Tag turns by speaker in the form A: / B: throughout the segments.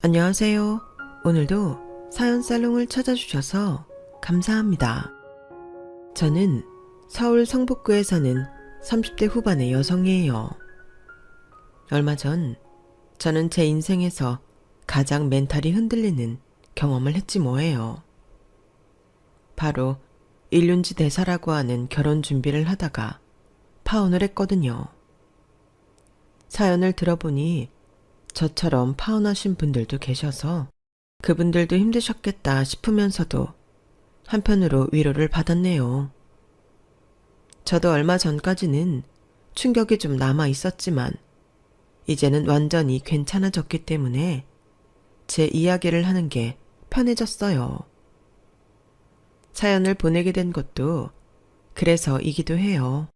A: 안녕하세요. 오늘도 사연 살롱을 찾아주셔서 감사합니다. 저는 서울 성북구에 사는 30대 후반의 여성이에요. 얼마 전 저는 제 인생에서 가장 멘탈이 흔들리는 경험을 했지 뭐예요. 바로 일륜지 대사라고 하는 결혼 준비를 하다가 파혼을 했거든요. 사연을 들어보니 저처럼 파혼하신 분들도 계셔서 그분들도 힘드셨겠다 싶으면서도 한편으로 위로를 받았네요. 저도 얼마 전까지는 충격이 좀 남아 있었지만 이제는 완전히 괜찮아졌기 때문에 제 이야기를 하는 게 편해졌어요. 사연을 보내게 된 것도 그래서이기도 해요.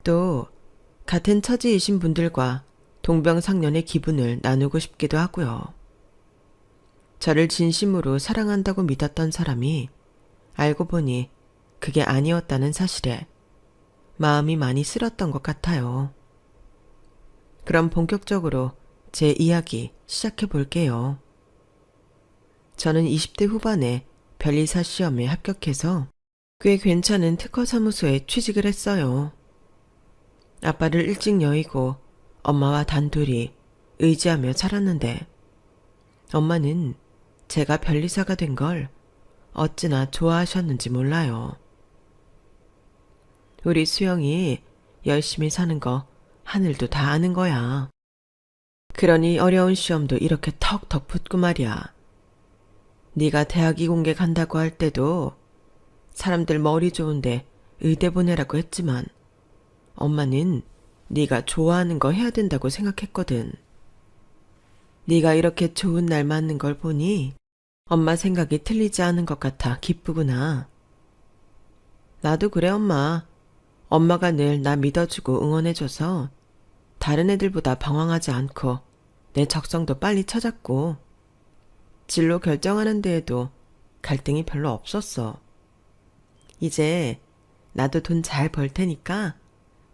A: 또 같은 처지이신 분들과 동병상련의 기분을 나누고 싶기도 하고요. 저를 진심으로 사랑한다고 믿었던 사람이 알고 보니 그게 아니었다는 사실에 마음이 많이 쓰렸던 것 같아요. 그럼 본격적으로 제 이야기 시작해 볼게요. 저는 20대 후반에 변리사 시험에 합격해서 꽤 괜찮은 특허사무소에 취직을 했어요. 아빠를 일찍 여의고 엄마와 단둘이 의지하며 살았는데 엄마는 제가 변리사가 된 걸 어찌나 좋아하셨는지 몰라요. 우리 수영이 열심히 사는 거 하늘도 다 아는 거야. 그러니 어려운 시험도 이렇게 턱턱 붙고 말이야. 네가 대학 이공계 간다고 할 때도 사람들 머리 좋은데 의대 보내라고 했지만 엄마는 네가 좋아하는 거 해야 된다고 생각했거든. 네가 이렇게 좋은 날 맞는 걸 보니 엄마 생각이 틀리지 않은 것 같아 기쁘구나. 나도 그래 엄마. 엄마가 늘 나 믿어주고 응원해줘서 다른 애들보다 방황하지 않고 내 적성도 빨리 찾았고 진로 결정하는 데에도 갈등이 별로 없었어. 이제 나도 돈 잘 벌 테니까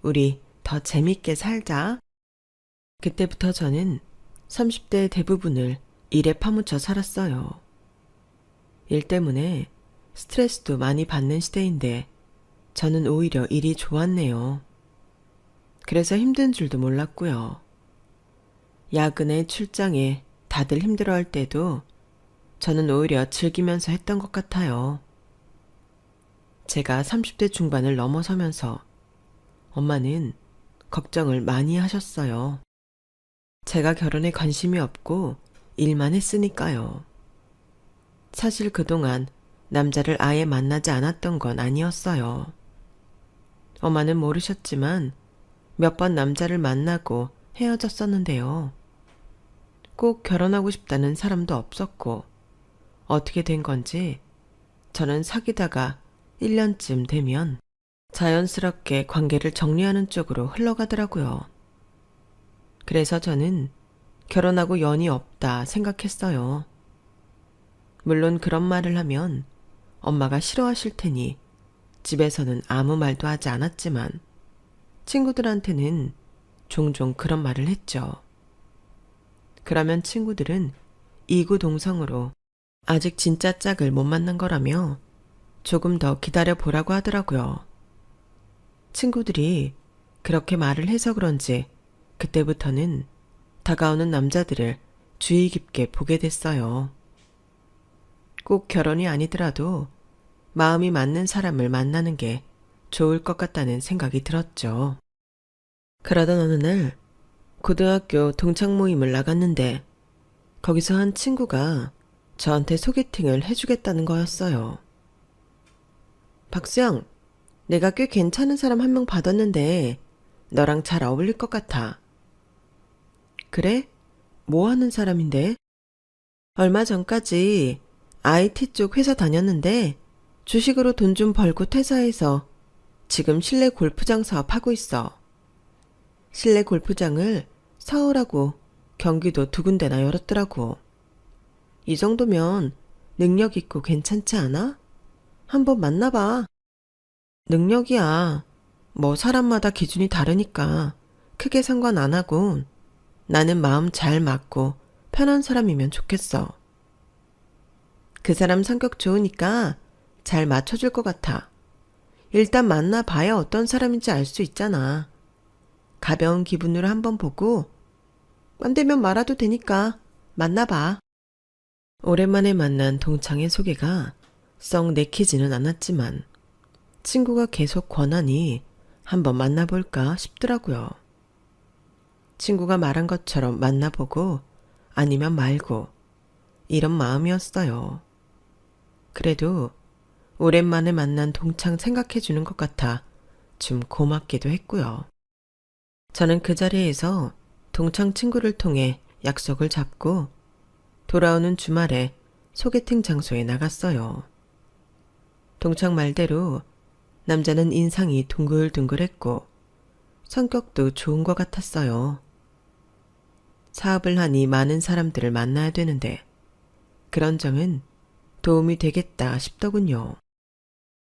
A: 우리 더 재밌게 살자. 그때부터 저는 30대 대부분을 일에 파묻혀 살았어요. 일 때문에 스트레스도 많이 받는 시대인데 저는 오히려 일이 좋았네요. 그래서 힘든 줄도 몰랐고요. 야근에 출장에 다들 힘들어할 때도 저는 오히려 즐기면서 했던 것 같아요. 제가 30대 중반을 넘어서면서 엄마는 걱정을 많이 하셨어요. 제가 결혼에 관심이 없고 일만 했으니까요. 사실 그동안 남자를 아예 만나지 않았던 건 아니었어요. 엄마는 모르셨지만 몇 번 남자를 만나고 헤어졌었는데요. 꼭 결혼하고 싶다는 사람도 없었고 어떻게 된 건지 저는 사귀다가 1년쯤 되면 자연스럽게 관계를 정리하는 쪽으로 흘러가더라고요. 그래서 저는 결혼하고 연이 없다 생각했어요. 물론 그런 말을 하면 엄마가 싫어하실 테니 집에서는 아무 말도 하지 않았지만 친구들한테는 종종 그런 말을 했죠. 그러면 친구들은 이구동성으로 아직 진짜 짝을 못 만난 거라며 조금 더 기다려 보라고 하더라고요. 친구들이 그렇게 말을 해서 그런지 그때부터는 다가오는 남자들을 주의 깊게 보게 됐어요. 꼭 결혼이 아니더라도 마음이 맞는 사람을 만나는 게 좋을 것 같다는 생각이 들었죠. 그러던 어느 날 고등학교 동창 모임을 나갔는데 거기서 한 친구가 저한테 소개팅을 해주겠다는 거였어요. 박수영, 내가 꽤 괜찮은 사람 한 명 받았는데 너랑 잘 어울릴 것 같아. 그래? 뭐 하는 사람인데? 얼마 전까지 IT 쪽 회사 다녔는데 주식으로 돈 좀 벌고 퇴사해서 지금 실내 골프장 사업하고 있어. 실내 골프장을 서울하고 경기도 두 군데나 열었더라고. 이 정도면 능력 있고 괜찮지 않아? 한번 만나봐. 능력이야. 뭐 사람마다 기준이 다르니까 크게 상관 안 하고 나는 마음 잘 맞고 편한 사람이면 좋겠어. 그 사람 성격 좋으니까 잘 맞춰줄 것 같아. 일단 만나봐야 어떤 사람인지 알 수 있잖아. 가벼운 기분으로 한번 보고 안 되면 말아도 되니까 만나봐. 오랜만에 만난 동창의 소개가 썩 내키지는 않았지만 친구가 계속 권하니 한번 만나볼까 싶더라고요. 친구가 말한 것처럼 만나보고 아니면 말고 이런 마음이었어요. 그래도 오랜만에 만난 동창 생각해주는 것 같아 좀 고맙기도 했고요. 저는 그 자리에서 동창 친구를 통해 약속을 잡고 돌아오는 주말에 소개팅 장소에 나갔어요. 동창 말대로 남자는 인상이 둥글둥글했고 성격도 좋은 것 같았어요. 사업을 하니 많은 사람들을 만나야 되는데 그런 점은 도움이 되겠다 싶더군요.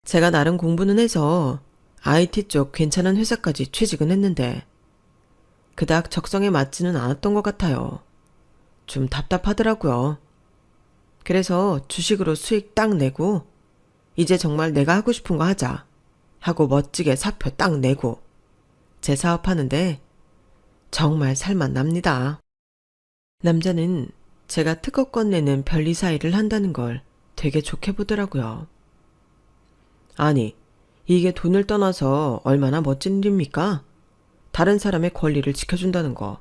A: 제가 나름 공부는 해서 IT 쪽 괜찮은 회사까지 취직은 했는데 그닥 적성에 맞지는 않았던 것 같아요. 좀 답답하더라고요. 그래서 주식으로 수익 딱 내고 이제 정말 내가 하고 싶은 거 하자 하고 멋지게 사표 딱 내고 제 사업하는데 정말 살맛 납니다. 남자는 제가 특허권 내는 변리사 일을 한다는 걸 되게 좋게 보더라고요. 아니, 이게 돈을 떠나서 얼마나 멋진 일입니까? 다른 사람의 권리를 지켜준다는 거.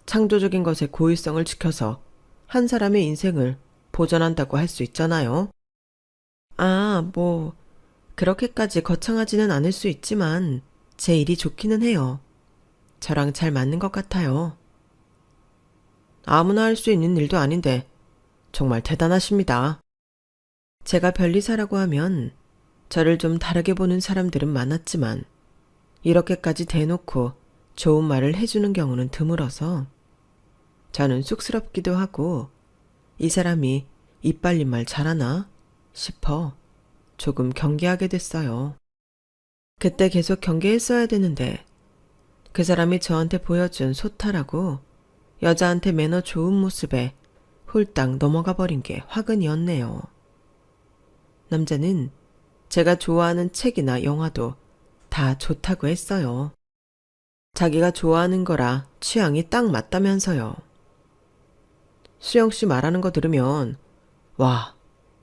A: 창조적인 것의 고유성을 지켜서 한 사람의 인생을 보전한다고 할 수 있잖아요. 아, 그렇게까지 거창하지는 않을 수 있지만 제 일이 좋기는 해요. 저랑 잘 맞는 것 같아요. 아무나 할 수 있는 일도 아닌데 정말 대단하십니다. 제가 변리사라고 하면 저를 좀 다르게 보는 사람들은 많았지만 이렇게까지 대놓고 좋은 말을 해주는 경우는 드물어서 저는 쑥스럽기도 하고 이 사람이 이빨린 말 잘하나 싶어 조금 경계하게 됐어요. 그때 계속 경계했어야 되는데 그 사람이 저한테 보여준 소탈하고 여자한테 매너 좋은 모습에 홀딱 넘어가 버린 게 화근이었네요. 남자는 제가 좋아하는 책이나 영화도 다 좋다고 했어요. 자기가 좋아하는 거라 취향이 딱 맞다면서요. 수영 씨 말하는 거 들으면 와,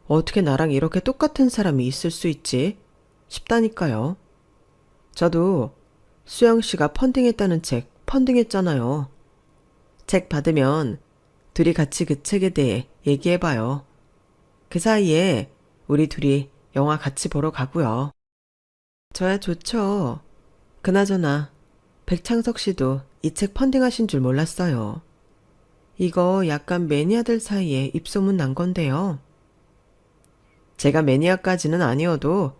A: 어떻게 나랑 이렇게 똑같은 사람이 있을 수 있지? 싶다니까요. 저도 수영 씨가 펀딩했다는 책 펀딩했잖아요. 책 받으면 둘이 같이 그 책에 대해 얘기해봐요. 그 사이에 우리 둘이 영화 같이 보러 가고요. 저야 좋죠. 그나저나 백창석 씨도 이 책 펀딩하신 줄 몰랐어요. 이거 약간 매니아들 사이에 입소문 난 건데요. 제가 매니아까지는 아니어도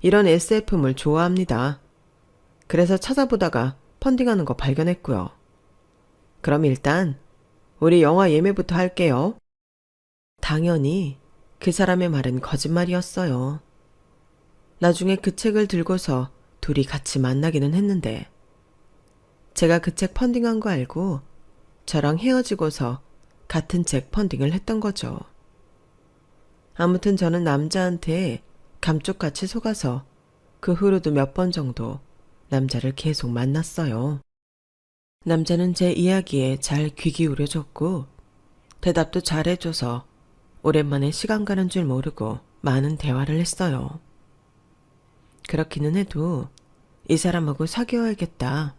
A: 이런 SF물 좋아합니다. 그래서 찾아보다가 펀딩하는 거 발견했고요. 그럼 일단 우리 영화 예매부터 할게요. 당연히 그 사람의 말은 거짓말이었어요. 나중에 그 책을 들고서 둘이 같이 만나기는 했는데 제가 그 책 펀딩한 거 알고 저랑 헤어지고서 같은 책 펀딩을 했던 거죠. 아무튼 저는 남자한테 감쪽같이 속아서 그 후로도 몇 번 정도 남자를 계속 만났어요. 남자는 제 이야기에 잘 귀 기울여줬고 대답도 잘해줘서 오랜만에 시간 가는 줄 모르고 많은 대화를 했어요. 그렇기는 해도 이 사람하고 사귀어야겠다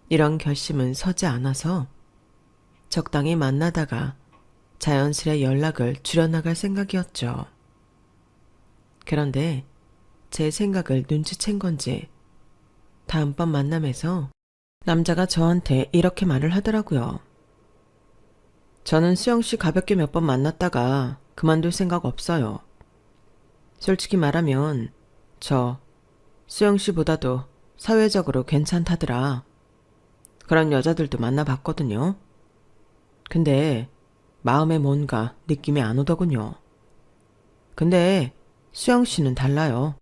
A: 이런 결심은 서지 않아서 적당히 만나다가 자연스레 연락을 줄여나갈 생각이었죠. 그런데 제 생각을 눈치챈 건지 다음번 만남에서 남자가 저한테 이렇게 말을 하더라고요. 저는 수영씨 가볍게 몇 번 만났다가 그만둘 생각 없어요. 솔직히 말하면 저 수영씨보다도 사회적으로 괜찮다더라. 그런 여자들도 만나봤거든요. 근데 마음에 뭔가 느낌이 안 오더군요. 근데 수영씨는 달라요.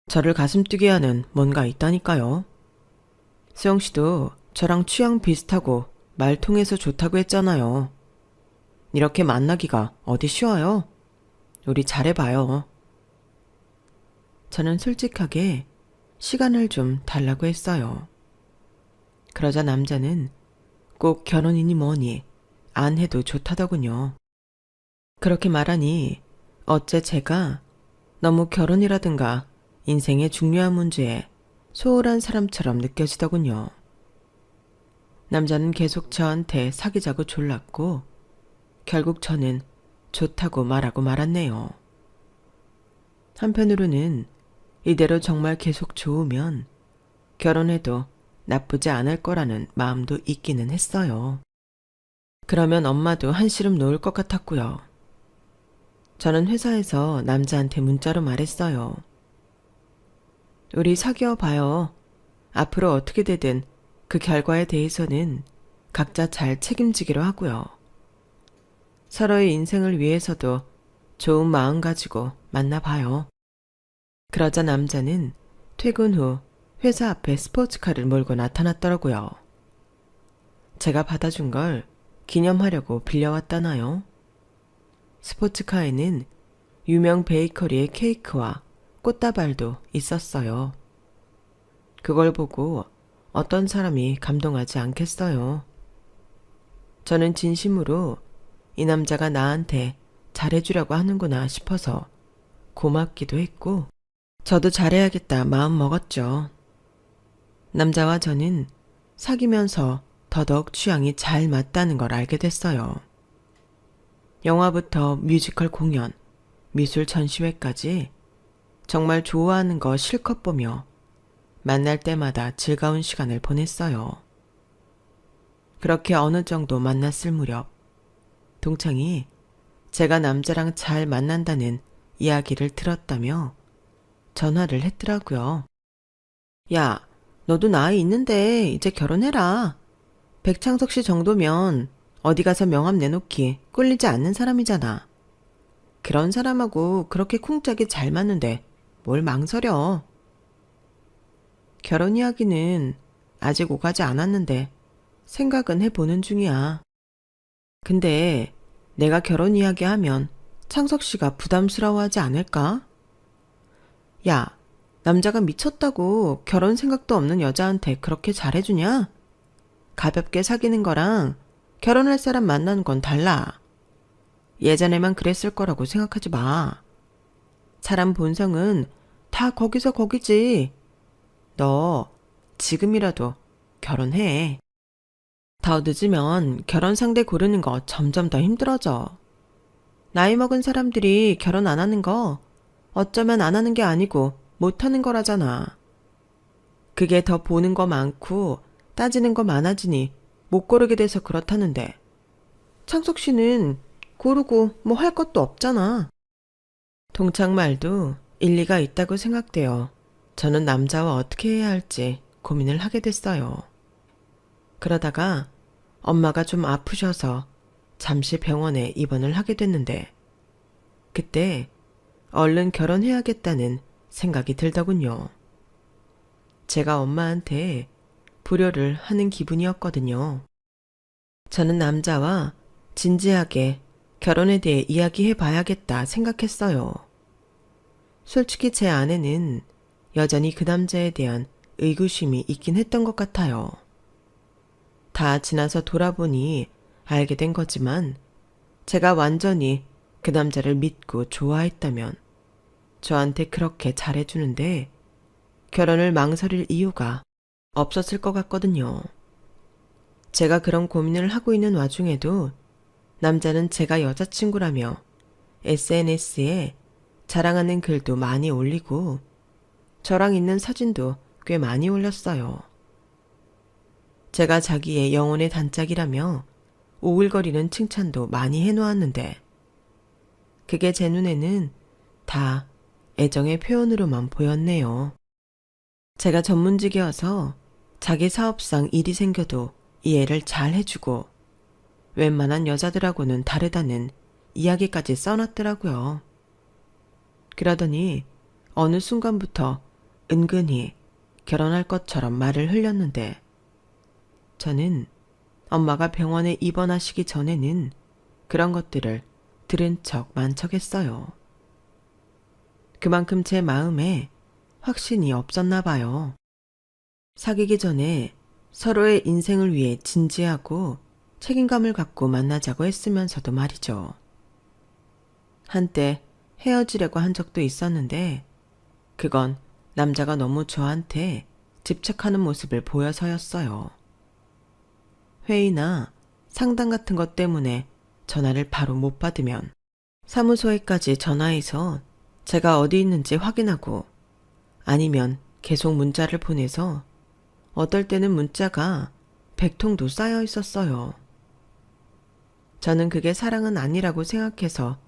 A: 저를 가슴 뛰게 하는 뭔가 있다니까요. 수영씨도 저랑 취향 비슷하고 말 통해서 좋다고 했잖아요. 이렇게 만나기가 어디 쉬워요? 우리 잘해봐요. 저는 솔직하게 시간을 좀 달라고 했어요. 그러자 남자는 꼭 결혼이니 뭐니 안 해도 좋다더군요. 그렇게 말하니 어째 제가 너무 결혼이라든가 인생의 중요한 문제에 소홀한 사람처럼 느껴지더군요. 남자는 계속 저한테 사귀자고 졸랐고 결국 저는 좋다고 말하고 말았네요. 한편으로는 이대로 정말 계속 좋으면 결혼해도 나쁘지 않을 거라는 마음도 있기는 했어요. 그러면 엄마도 한시름 놓을 것 같았고요. 저는 회사에서 남자한테 문자로 말했어요. 우리 사귀어 봐요. 앞으로 어떻게 되든 그 결과에 대해서는 각자 잘 책임지기로 하고요. 서로의 인생을 위해서도 좋은 마음 가지고 만나봐요. 그러자 남자는 퇴근 후 회사 앞에 스포츠카를 몰고 나타났더라고요. 제가 받아준 걸 기념하려고 빌려왔다나요? 스포츠카에는 유명 베이커리의 케이크와 꽃다발도 있었어요. 그걸 보고 어떤 사람이 감동하지 않겠어요. 저는 진심으로 이 남자가 나한테 잘해주려고 하는구나 싶어서 고맙기도 했고 저도 잘해야겠다 마음 먹었죠. 남자와 저는 사귀면서 더더욱 취향이 잘 맞다는 걸 알게 됐어요. 영화부터 뮤지컬 공연, 미술 전시회까지 정말 좋아하는 거 실컷 보며 만날 때마다 즐거운 시간을 보냈어요. 그렇게 어느 정도 만났을 무렵 동창이 제가 남자랑 잘 만난다는 이야기를 들었다며 전화를 했더라고요. 야, 너도 나이 있는데 이제 결혼해라. 백창석 씨 정도면 어디 가서 명함 내놓기 꿀리지 않는 사람이잖아. 그런 사람하고 그렇게 쿵짝이 잘 맞는데 뭘 망설여. 결혼 이야기는 아직 오가지 않았는데 생각은 해보는 중이야. 근데 내가 결혼 이야기 하면 창석 씨가 부담스러워하지 않을까? 야, 남자가 미쳤다고 결혼 생각도 없는 여자한테 그렇게 잘해주냐? 가볍게 사귀는 거랑 결혼할 사람 만나는 건 달라. 예전에만 그랬을 거라고 생각하지 마. 사람 본성은 다 거기서 거기지. 너 지금이라도 결혼해. 더 늦으면 결혼 상대 고르는 거 점점 더 힘들어져. 나이 먹은 사람들이 결혼 안 하는 거 어쩌면 안 하는 게 아니고 못 하는 거라잖아. 그게 더 보는 거 많고 따지는 거 많아지니 못 고르게 돼서 그렇다는데 창석 씨는 고르고 뭐 할 것도 없잖아. 동창 말도 일리가 있다고 생각되어 저는 남자와 어떻게 해야 할지 고민을 하게 됐어요. 그러다가 엄마가 좀 아프셔서 잠시 병원에 입원을 하게 됐는데 그때 얼른 결혼해야겠다는 생각이 들더군요. 제가 엄마한테 불효를 하는 기분이었거든요. 저는 남자와 진지하게 결혼에 대해 이야기해 봐야겠다 생각했어요. 솔직히 제 안에는 여전히 그 남자에 대한 의구심이 있긴 했던 것 같아요. 다 지나서 돌아보니 알게 된 거지만 제가 완전히 그 남자를 믿고 좋아했다면 저한테 그렇게 잘해주는데 결혼을 망설일 이유가 없었을 것 같거든요. 제가 그런 고민을 하고 있는 와중에도 남자는 제가 여자친구라며 SNS에 자랑하는 글도 많이 올리고 저랑 있는 사진도 꽤 많이 올렸어요. 제가 자기의 영혼의 단짝이라며 오글거리는 칭찬도 많이 해놓았는데 그게 제 눈에는 다 애정의 표현으로만 보였네요. 제가 전문직이어서 자기 사업상 일이 생겨도 이해를 잘 해주고 웬만한 여자들하고는 다르다는 이야기까지 써놨더라고요. 그러더니 어느 순간부터 은근히 결혼할 것처럼 말을 흘렸는데 저는 엄마가 병원에 입원하시기 전에는 그런 것들을 들은 척 만척했어요. 그만큼 제 마음에 확신이 없었나 봐요. 사귀기 전에 서로의 인생을 위해 진지하고 책임감을 갖고 만나자고 했으면서도 말이죠. 한때 헤어지려고 한 적도 있었는데 그건 남자가 너무 저한테 집착하는 모습을 보여서였어요. 회의나 상담 같은 것 때문에 전화를 바로 못 받으면 사무소에까지 전화해서 제가 어디 있는지 확인하고 아니면 계속 문자를 보내서 어떨 때는 문자가 100통도 쌓여 있었어요. 저는 그게 사랑은 아니라고 생각해서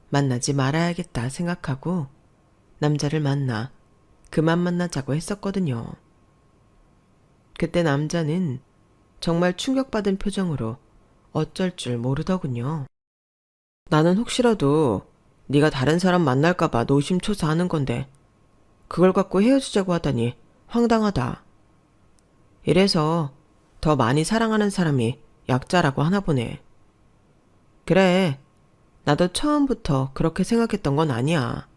A: 만나지 말아야겠다 생각하고 남자를 만나 그만 만나자고 했었거든요. 그때 남자는 정말 충격받은 표정으로 어쩔 줄 모르더군요. 나는 혹시라도 네가 다른 사람 만날까봐 노심초사하는 건데 그걸 갖고 헤어지자고 하다니 황당하다. 이래서 더 많이 사랑하는 사람이 약자라고 하나 보네. 그래, 나도 처음부터 그렇게 생각했던 건 아니야.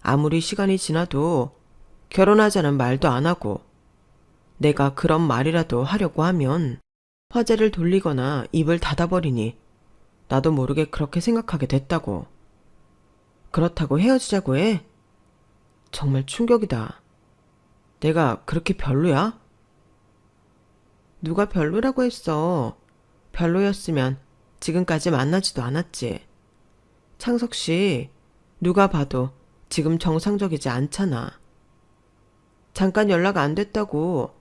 A: 아무리 시간이 지나도 결혼하자는 말도 안 하고 내가 그런 말이라도 하려고 하면 화제를 돌리거나 입을 닫아버리니 나도 모르게 그렇게 생각하게 됐다고. 그렇다고 헤어지자고 해? 정말 충격이다. 내가 그렇게 별로야? 누가 별로라고 했어. 별로였으면 지금까지 만나지도 않았지. 창석 씨, 누가 봐도 지금 정상적이지 않잖아. 잠깐 연락 안 됐다고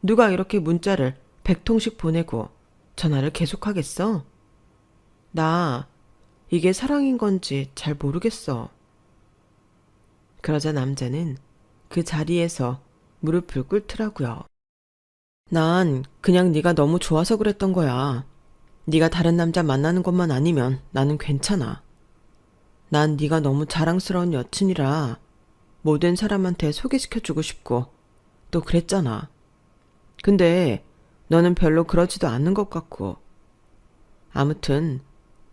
A: 누가 이렇게 문자를 100통씩 보내고 전화를 계속하겠어? 나 이게 사랑인 건지 잘 모르겠어. 그러자 남자는 그 자리에서 무릎을 꿇더라고요. 난 그냥 네가 너무 좋아서 그랬던 거야. 네가 다른 남자 만나는 것만 아니면 나는 괜찮아. 난 네가 너무 자랑스러운 여친이라 모든 사람한테 소개시켜주고 싶고 또 그랬잖아. 근데 너는 별로 그러지도 않는 것 같고. 아무튼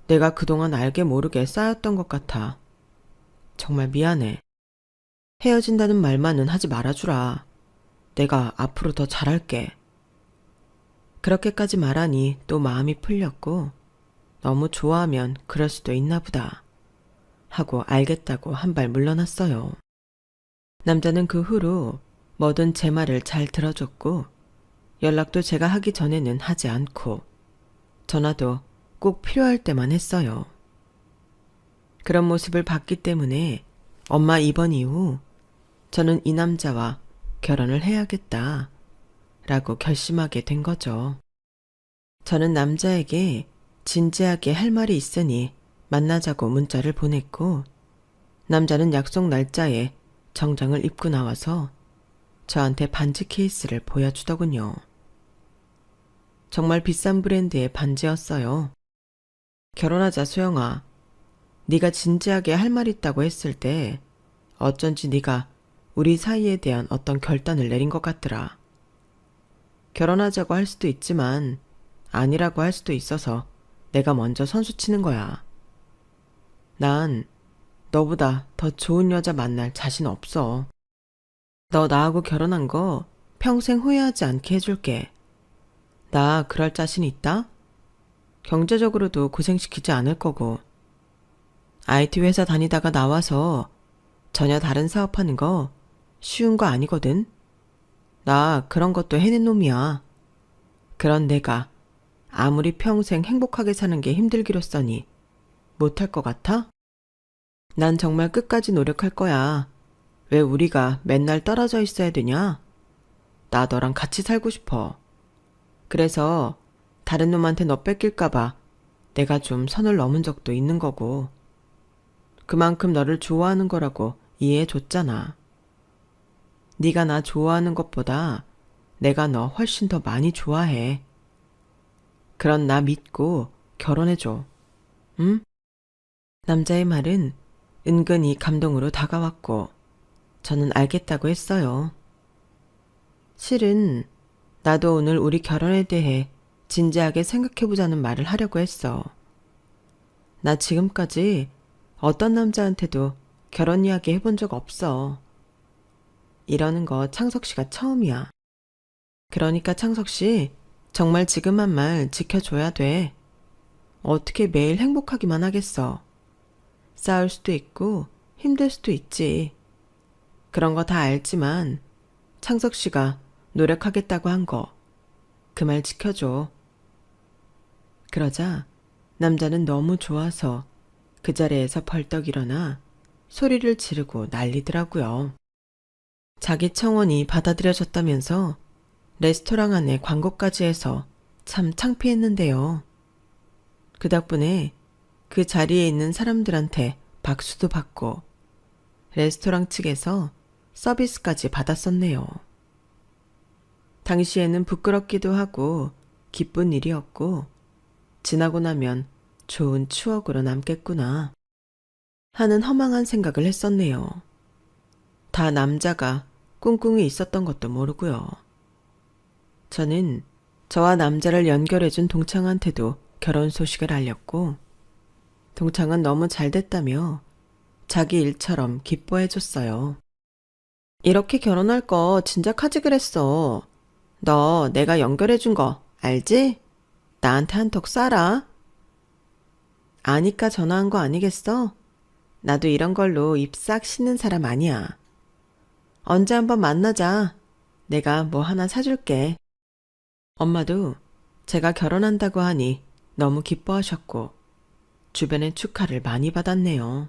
A: 내가 그동안 알게 모르게 쌓였던 것 같아. 정말 미안해. 헤어진다는 말만은 하지 말아주라. 내가 앞으로 더 잘할게. 그렇게까지 말하니 또 마음이 풀렸고 너무 좋아하면 그럴 수도 있나 보다 하고 알겠다고 한 발 물러났어요. 남자는 그 후로 뭐든 제 말을 잘 들어줬고 연락도 제가 하기 전에는 하지 않고 전화도 꼭 필요할 때만 했어요. 그런 모습을 봤기 때문에 엄마 입원 이후 저는 이 남자와 결혼을 해야겠다 라고 결심하게 된 거죠. 저는 남자에게 진지하게 할 말이 있으니 만나자고 문자를 보냈고 남자는 약속 날짜에 정장을 입고 나와서 저한테 반지 케이스를 보여주더군요. 정말 비싼 브랜드의 반지였어요. 결혼하자 소영아. 네가 진지하게 할 말 있다고 했을 때 어쩐지 네가 우리 사이에 대한 어떤 결단을 내린 것 같더라. 결혼하자고 할 수도 있지만 아니라고 할 수도 있어서 내가 먼저 선수 치는 거야. 난 너보다 더 좋은 여자 만날 자신 없어. 너 나하고 결혼한 거 평생 후회하지 않게 해줄게. 나 그럴 자신 있다? 경제적으로도 고생시키지 않을 거고. IT 회사 다니다가 나와서 전혀 다른 사업하는 거 쉬운 거 아니거든. 나 그런 것도 해낸 놈이야. 그런 내가 아무리 평생 행복하게 사는 게 힘들기로써니 못할 것 같아? 난 정말 끝까지 노력할 거야. 왜 우리가 맨날 떨어져 있어야 되냐? 나 너랑 같이 살고 싶어. 그래서 다른 놈한테 너 뺏길까봐 내가 좀 선을 넘은 적도 있는 거고. 그만큼 너를 좋아하는 거라고 이해해줬잖아. 네가 나 좋아하는 것보다 내가 너 훨씬 더 많이 좋아해. 그런 나 믿고 결혼해줘. 응? 남자의 말은 은근히 감동으로 다가왔고 저는 알겠다고 했어요. 실은 나도 오늘 우리 결혼에 대해 진지하게 생각해보자는 말을 하려고 했어. 나 지금까지 어떤 남자한테도 결혼 이야기 해본 적 없어. 이러는 거 창석 씨가 처음이야. 그러니까 창석 씨, 정말 지금 한 말 지켜줘야 돼. 어떻게 매일 행복하기만 하겠어. 싸울 수도 있고 힘들 수도 있지. 그런 거 다 알지만 창석 씨가 노력하겠다고 한 거, 그 말 지켜줘. 그러자 남자는 너무 좋아서 그 자리에서 벌떡 일어나 소리를 지르고 난리더라고요. 자기 청혼이 받아들여졌다면서 레스토랑 안에 광고까지 해서 참 창피했는데요. 그 덕분에 그 자리에 있는 사람들한테 박수도 받고 레스토랑 측에서 서비스까지 받았었네요. 당시에는 부끄럽기도 하고 기쁜 일이었고 지나고 나면 좋은 추억으로 남겠구나 하는 허망한 생각을 했었네요. 다 남자가 꿍꿍이 있었던 것도 모르고요. 저는 저와 남자를 연결해준 동창한테도 결혼 소식을 알렸고 동창은 너무 잘 됐다며 자기 일처럼 기뻐해줬어요. 이렇게 결혼할 거 진작 하지 그랬어. 너 내가 연결해준 거 알지? 나한테 한턱 쏴라. 아니까 전화한 거 아니겠어? 나도 이런 걸로 입 싹 씻는 사람 아니야. 언제 한번 만나자. 내가 뭐 하나 사줄게. 엄마도 제가 결혼한다고 하니 너무 기뻐하셨고 주변에 축하를 많이 받았네요.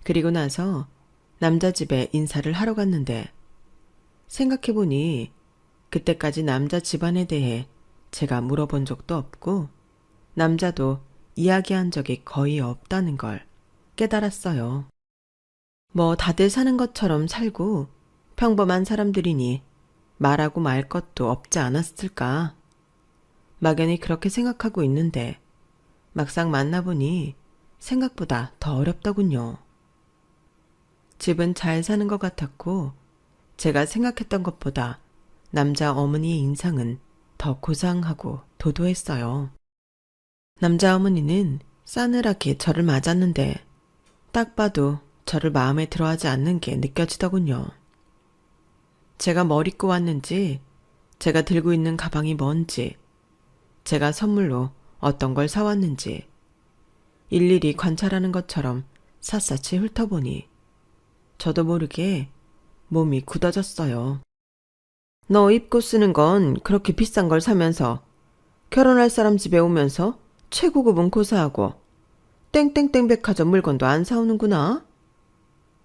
A: 그리고 나서 남자 집에 인사를 하러 갔는데 생각해보니 그때까지 남자 집안에 대해 제가 물어본 적도 없고 남자도 이야기한 적이 거의 없다는 걸 깨달았어요. 뭐 다들 사는 것처럼 살고 평범한 사람들이니 말하고 말 것도 없지 않았을까. 막연히 그렇게 생각하고 있는데 막상 만나보니 생각보다 더 어렵더군요. 집은 잘 사는 것 같았고 제가 생각했던 것보다 남자 어머니의 인상은 더 고상하고 도도했어요. 남자 어머니는 싸늘하게 저를 맞았는데 딱 봐도 저를 마음에 들어하지 않는 게 느껴지더군요. 제가 뭘 입고 왔는지, 제가 들고 있는 가방이 뭔지, 제가 선물로 어떤 걸 사왔는지 일일이 관찰하는 것처럼 샅샅이 훑어보니 저도 모르게 몸이 굳어졌어요. 너 입고 쓰는 건 그렇게 비싼 걸 사면서 결혼할 사람 집에 오면서 최고급 은코사하고 땡땡땡 백화점 물건도 안 사오는구나.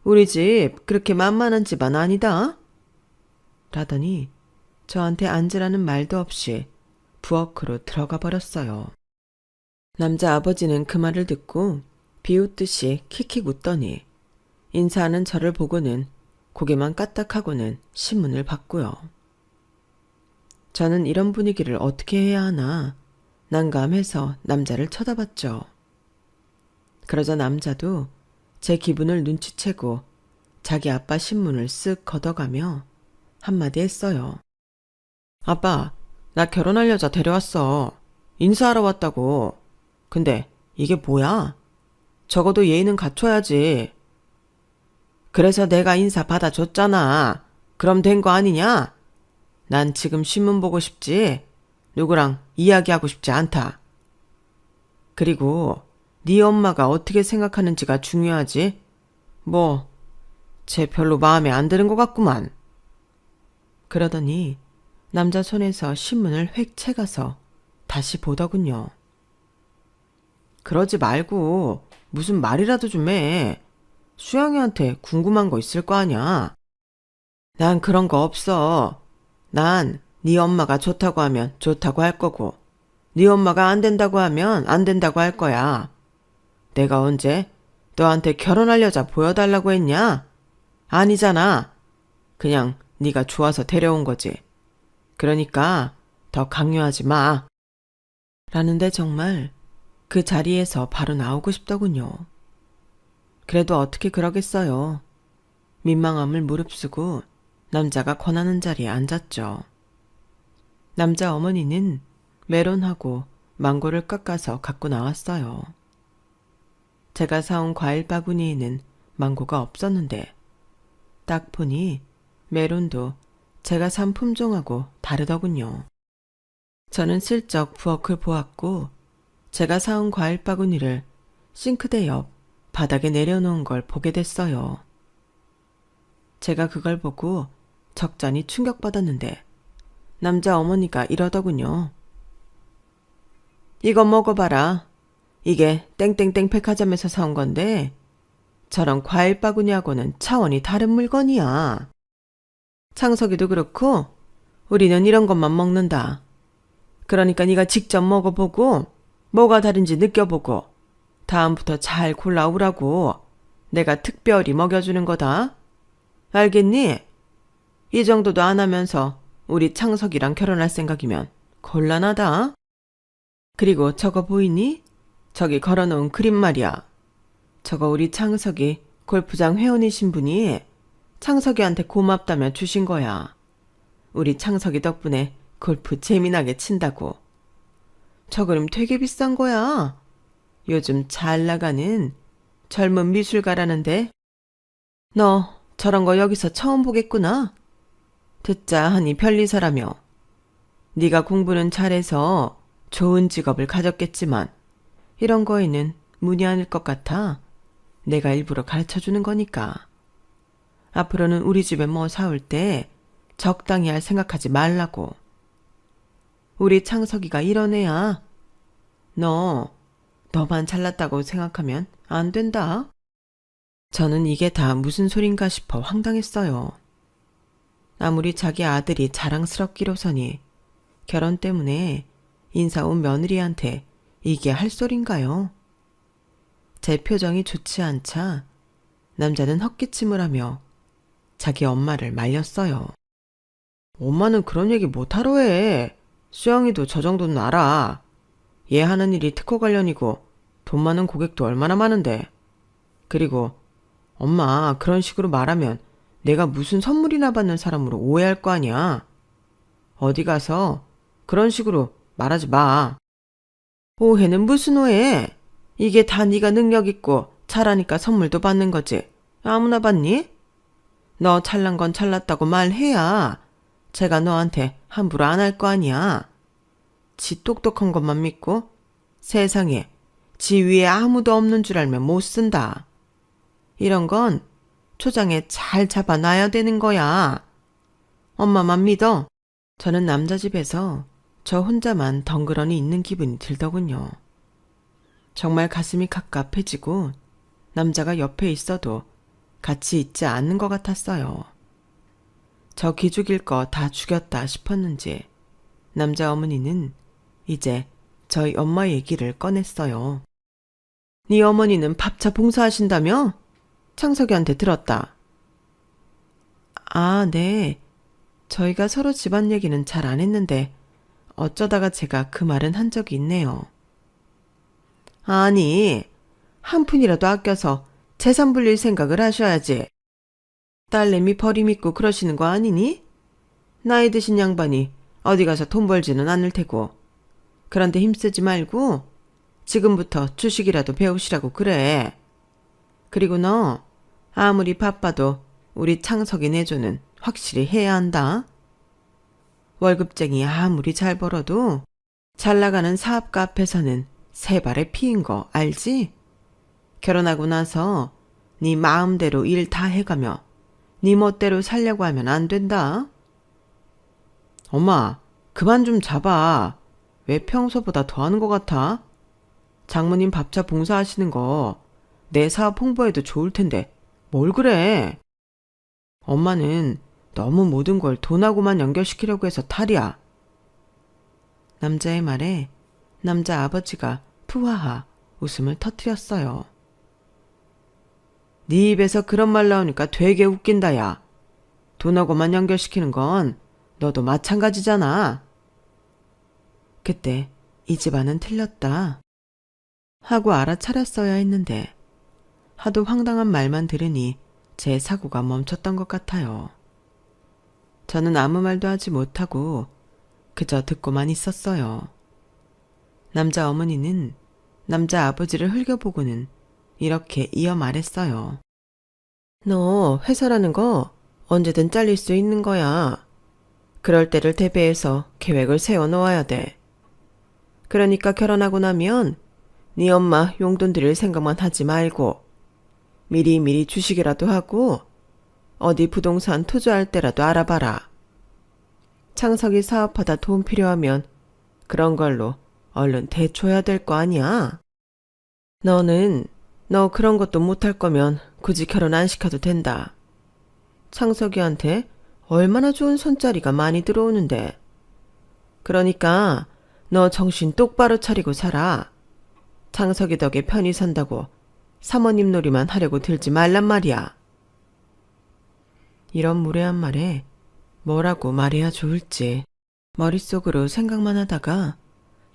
A: 우리 집 그렇게 만만한 집안 아니다. 라더니 저한테 앉으라는 말도 없이 부엌으로 들어가 버렸어요. 남자 아버지는 그 말을 듣고 비웃듯이 킥킥 웃더니 인사하는 저를 보고는 고개만 까딱하고는 신문을 봤고요. 저는 이런 분위기를 어떻게 해야 하나 난감해서 남자를 쳐다봤죠. 그러자 남자도 제 기분을 눈치채고 자기 아빠 신문을 쓱 걷어가며 한마디 했어요. 아빠, 나 결혼할 여자 데려왔어. 인사하러 왔다고. 근데 이게 뭐야? 적어도 예의는 갖춰야지. 그래서 내가 인사 받아줬잖아. 그럼 된 거 아니냐? 난 지금 신문 보고 싶지. 누구랑 이야기하고 싶지 않다. 그리고 네 엄마가 어떻게 생각하는지가 중요하지. 뭐, 쟤 별로 마음에 안 드는 것 같구만. 그러더니 남자 손에서 신문을 획 채가서 다시 보더군요. 그러지 말고 무슨 말이라도 좀 해. 수영이한테 궁금한 거 있을 거 아냐. 난 그런 거 없어. 난 네 엄마가 좋다고 하면 좋다고 할 거고 네 엄마가 안 된다고 하면 안 된다고 할 거야. 내가 언제 너한테 결혼할 여자 보여달라고 했냐? 아니잖아. 그냥 네가 좋아서 데려온 거지. 그러니까 더 강요하지 마. 라는데 정말 그 자리에서 바로 나오고 싶더군요. 그래도 어떻게 그러겠어요. 민망함을 무릅쓰고 남자가 권하는 자리에 앉았죠. 남자 어머니는 메론하고 망고를 깎아서 갖고 나왔어요. 제가 사온 과일 바구니에는 망고가 없었는데 딱 보니 메론도 제가 산 품종하고 다르더군요. 저는 슬쩍 부엌을 보았고 제가 사온 과일 바구니를 싱크대 옆 바닥에 내려놓은 걸 보게 됐어요. 제가 그걸 보고 적잖이 충격받았는데 남자 어머니가 이러더군요. 이거 먹어봐라. 이게 땡땡땡 백화점에서 사온 건데 저런 과일 바구니하고는 차원이 다른 물건이야. 창석이도 그렇고 우리는 이런 것만 먹는다. 그러니까 네가 직접 먹어보고 뭐가 다른지 느껴보고 다음부터 잘 골라오라고 내가 특별히 먹여주는 거다. 알겠니? 이 정도도 안 하면서 우리 창석이랑 결혼할 생각이면 곤란하다. 그리고 저거 보이니? 저기 걸어놓은 그림 말이야. 저거 우리 창석이 골프장 회원이신 분이 창석이한테 고맙다며 주신 거야. 우리 창석이 덕분에 골프 재미나게 친다고. 저 그림 되게 비싼 거야. 요즘 잘 나가는 젊은 미술가라는데. 너 저런 거 여기서 처음 보겠구나. 듣자 하니 편리사라며. 네가 공부는 잘해서 좋은 직업을 가졌겠지만 이런 거에는 문이 아닐 것 같아. 내가 일부러 가르쳐주는 거니까. 앞으로는 우리 집에 뭐 사올 때 적당히 할 생각하지 말라고. 우리 창석이가 이런 애야. 너만 잘났다고 생각하면 안 된다. 저는 이게 다 무슨 소린가 싶어 황당했어요. 아무리 자기 아들이 자랑스럽기로서니 결혼 때문에 인사 온 며느리한테 이게 할 소린가요? 제 표정이 좋지 않자 남자는 헛기침을 하며 자기 엄마를 말렸어요. 엄마는 그런 얘기 못하러 해. 수영이도 저 정도는 알아. 얘 하는 일이 특허 관련이고 돈 많은 고객도 얼마나 많은데. 그리고 엄마 그런 식으로 말하면 내가 무슨 선물이나 받는 사람으로 오해할 거 아니야. 어디 가서 그런 식으로 말하지 마. 오해는 무슨 오해? 이게 다 네가 능력 있고 잘하니까 선물도 받는 거지. 아무나 받니? 너 잘난 건 잘났다고 말해야 제가 너한테 함부로 안 할 거 아니야. 지 똑똑한 것만 믿고 세상에 지 위에 아무도 없는 줄 알면 못 쓴다. 이런 건 초장에 잘 잡아놔야 되는 거야. 엄마만 믿어. 저는 남자 집에서 저 혼자만 덩그러니 있는 기분이 들더군요. 정말 가슴이 갑갑해지고 남자가 옆에 있어도 같이 있지 않는 것 같았어요. 저 기죽일 거 다 죽였다 싶었는지 남자 어머니는 이제 저희 엄마 얘기를 꺼냈어요. 네 어머니는 밥차 봉사하신다며? 창석이한테 들었다. 아, 네. 저희가 서로 집안 얘기는 잘 안 했는데 어쩌다가 제가 그 말은 한 적이 있네요. 아니, 한 푼이라도 아껴서 재산 불릴 생각을 하셔야지. 딸내미 버림있고 그러시는 거 아니니? 나이 드신 양반이 어디 가서 돈 벌지는 않을 테고. 그런데 힘쓰지 말고 지금부터 주식이라도 배우시라고 그래. 그리고 너 아무리 바빠도 우리 창석이 내조는 확실히 해야 한다. 월급쟁이 아무리 잘 벌어도 잘 나가는 사업가 앞에서는 세 발의 피인 거 알지? 결혼하고 나서 네 마음대로 일 다 해가며 네 멋대로 살려고 하면 안 된다. 엄마, 그만 좀 잡아. 왜 평소보다 더 하는 것 같아? 장모님 밥차 봉사하시는 거 내 사업 홍보에도 좋을 텐데 뭘 그래? 엄마는 너무 모든 걸 돈하고만 연결시키려고 해서 탈이야. 남자의 말에 남자 아버지가 푸하하 웃음을 터뜨렸어요. 네 입에서 그런 말 나오니까 되게 웃긴다 야. 돈하고만 연결시키는 건 너도 마찬가지잖아. 그때 이 집안은 틀렸다 하고 알아차렸어야 했는데 하도 황당한 말만 들으니 제 사고가 멈췄던 것 같아요. 저는 아무 말도 하지 못하고 그저 듣고만 있었어요. 남자 어머니는 남자 아버지를 흘겨보고는 이렇게 이어 말했어요. 너 회사라는 거 언제든 잘릴 수 있는 거야. 그럴 때를 대비해서 계획을 세워놓아야 돼. 그러니까 결혼하고 나면 네 엄마 용돈 드릴 생각만 하지 말고 미리미리 주식이라도 하고 어디 부동산 투자할 때라도 알아봐라. 창석이 사업하다 돈 필요하면 그런 걸로 얼른 대줘야 될 거 아니야. 너 그런 것도 못할 거면 굳이 결혼 안 시켜도 된다. 창석이한테 얼마나 좋은 손자리가 많이 들어오는데. 그러니까 너 정신 똑바로 차리고 살아. 창석이 덕에 편히 산다고 사모님 놀이만 하려고 들지 말란 말이야. 이런 무례한 말에 뭐라고 말해야 좋을지 머릿속으로 생각만 하다가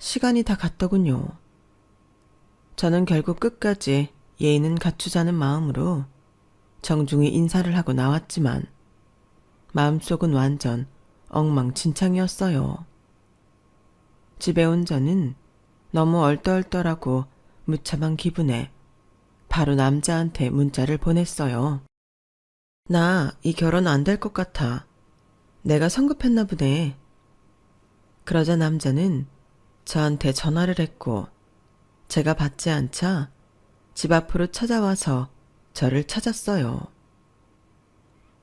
A: 시간이 다 갔더군요. 저는 결국 끝까지 예의는 갖추자는 마음으로 정중히 인사를 하고 나왔지만 마음속은 완전 엉망진창이었어요. 집에 온 저는 너무 얼떨떨하고 무참한 기분에 바로 남자한테 문자를 보냈어요. 나 이 결혼 안 될 것 같아. 내가 성급했나 보네. 그러자 남자는 저한테 전화를 했고 제가 받지 않자 집 앞으로 찾아와서 저를 찾았어요.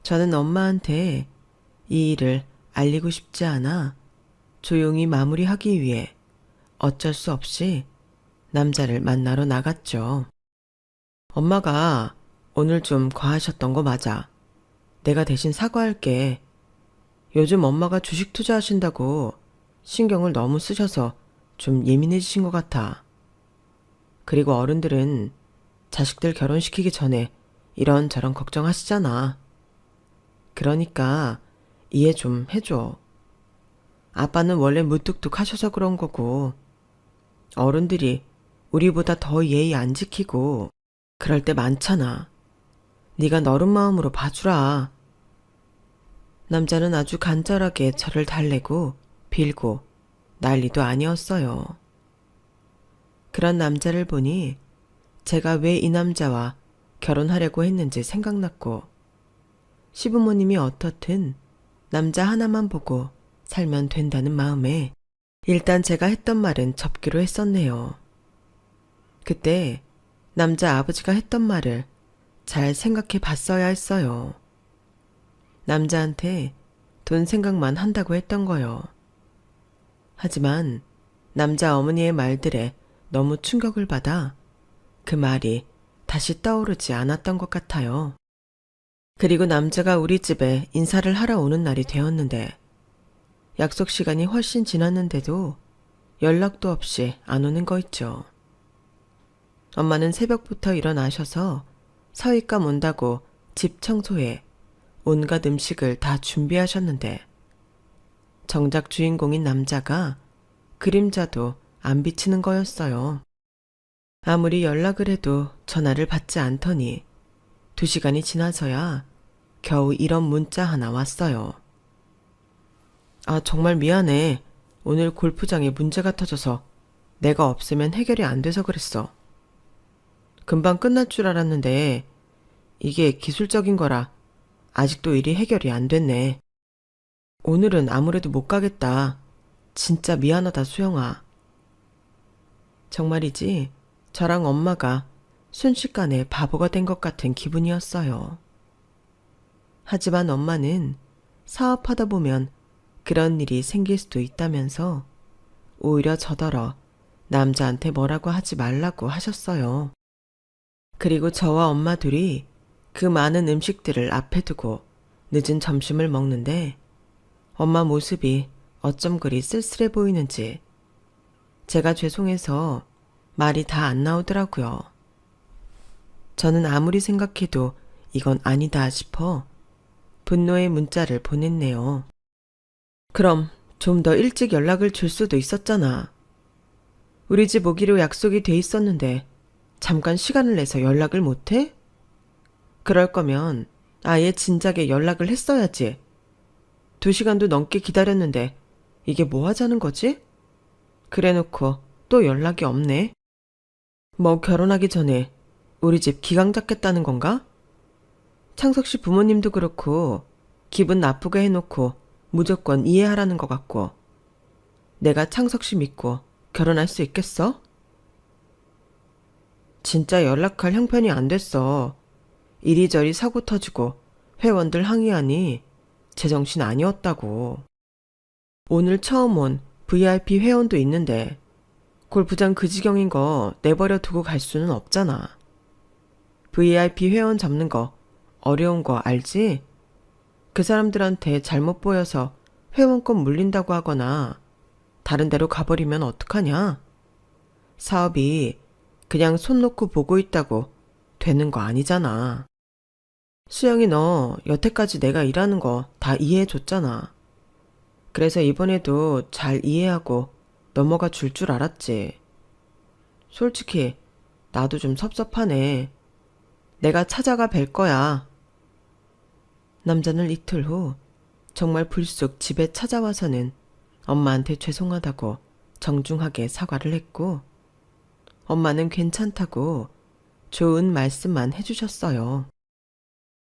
A: 저는 엄마한테 이 일을 알리고 싶지 않아 조용히 마무리하기 위해 어쩔 수 없이 남자를 만나러 나갔죠. 엄마가 오늘 좀 과하셨던 거 맞아. 내가 대신 사과할게. 요즘 엄마가 주식 투자하신다고 신경을 너무 쓰셔서 좀 예민해지신 것 같아. 그리고 어른들은 자식들 결혼시키기 전에 이런저런 걱정하시잖아. 그러니까 이해 좀 해줘. 아빠는 원래 무뚝뚝하셔서 그런 거고 어른들이 우리보다 더 예의 안 지키고 그럴 때 많잖아. 네가 너른 마음으로 봐주라. 남자는 아주 간절하게 저를 달래고 빌고 난리도 아니었어요. 그런 남자를 보니 제가 왜 이 남자와 결혼하려고 했는지 생각났고 시부모님이 어떻든 남자 하나만 보고 살면 된다는 마음에 일단 제가 했던 말은 접기로 했었네요. 그때 남자 아버지가 했던 말을 잘 생각해 봤어야 했어요. 남자한테 돈 생각만 한다고 했던 거요. 하지만 남자 어머니의 말들에 너무 충격을 받아 그 말이 다시 떠오르지 않았던 것 같아요. 그리고 남자가 우리 집에 인사를 하러 오는 날이 되었는데 약속 시간이 훨씬 지났는데도 연락도 없이 안 오는 거 있죠. 엄마는 새벽부터 일어나셔서 사위감 온다고 집 청소에 온갖 음식을 다 준비하셨는데 정작 주인공인 남자가 그림자도 안 비치는 거였어요. 아무리 연락을 해도 전화를 받지 않더니 2시간이 지나서야 겨우 이런 문자 하나 왔어요. 아, 정말 미안해. 오늘 골프장에 문제가 터져서 내가 없으면 해결이 안 돼서 그랬어. 금방 끝날 줄 알았는데 이게 기술적인 거라 아직도 일이 해결이 안 됐네. 오늘은 아무래도 못 가겠다. 진짜 미안하다, 수영아. 정말이지 저랑 엄마가 순식간에 바보가 된 것 같은 기분이었어요. 하지만 엄마는 사업하다 보면 그런 일이 생길 수도 있다면서 오히려 저더러 남자한테 뭐라고 하지 말라고 하셨어요. 그리고 저와 엄마 둘이 그 많은 음식들을 앞에 두고 늦은 점심을 먹는데 엄마 모습이 어쩜 그리 쓸쓸해 보이는지 제가 죄송해서 말이 다 안 나오더라고요. 저는 아무리 생각해도 이건 아니다 싶어 분노의 문자를 보냈네요. 그럼 좀 더 일찍 연락을 줄 수도 있었잖아. 우리 집 오기로 약속이 돼 있었는데 잠깐 시간을 내서 연락을 못해? 그럴 거면 아예 진작에 연락을 했어야지. 2시간도 넘게 기다렸는데 이게 뭐 하자는 거지? 그래놓고 또 연락이 없네. 뭐 결혼하기 전에 우리 집 기강 잡겠다는 건가? 창석 씨 부모님도 그렇고 기분 나쁘게 해놓고 무조건 이해하라는 것 같고 내가 창석 씨 믿고 결혼할 수 있겠어? 진짜 연락할 형편이 안 됐어. 이리저리 사고 터지고 회원들 항의하니 제정신 아니었다고. 오늘 처음 온 VIP 회원도 있는데 골프장 그 지경인 거 내버려 두고 갈 수는 없잖아. VIP 회원 잡는 거 어려운 거 알지? 그 사람들한테 잘못 보여서 회원권 물린다고 하거나 다른 데로 가버리면 어떡하냐? 사업이 그냥 손 놓고 보고 있다고 되는 거 아니잖아. 수영이 너 여태까지 내가 일하는 거 다 이해해줬잖아. 그래서 이번에도 잘 이해하고 넘어가 줄 줄 알았지. 솔직히 나도 좀 섭섭하네. 내가 찾아가 뵐 거야. 남자는 이틀 후 정말 불쑥 집에 찾아와서는 엄마한테 죄송하다고 정중하게 사과를 했고 엄마는 괜찮다고 좋은 말씀만 해주셨어요.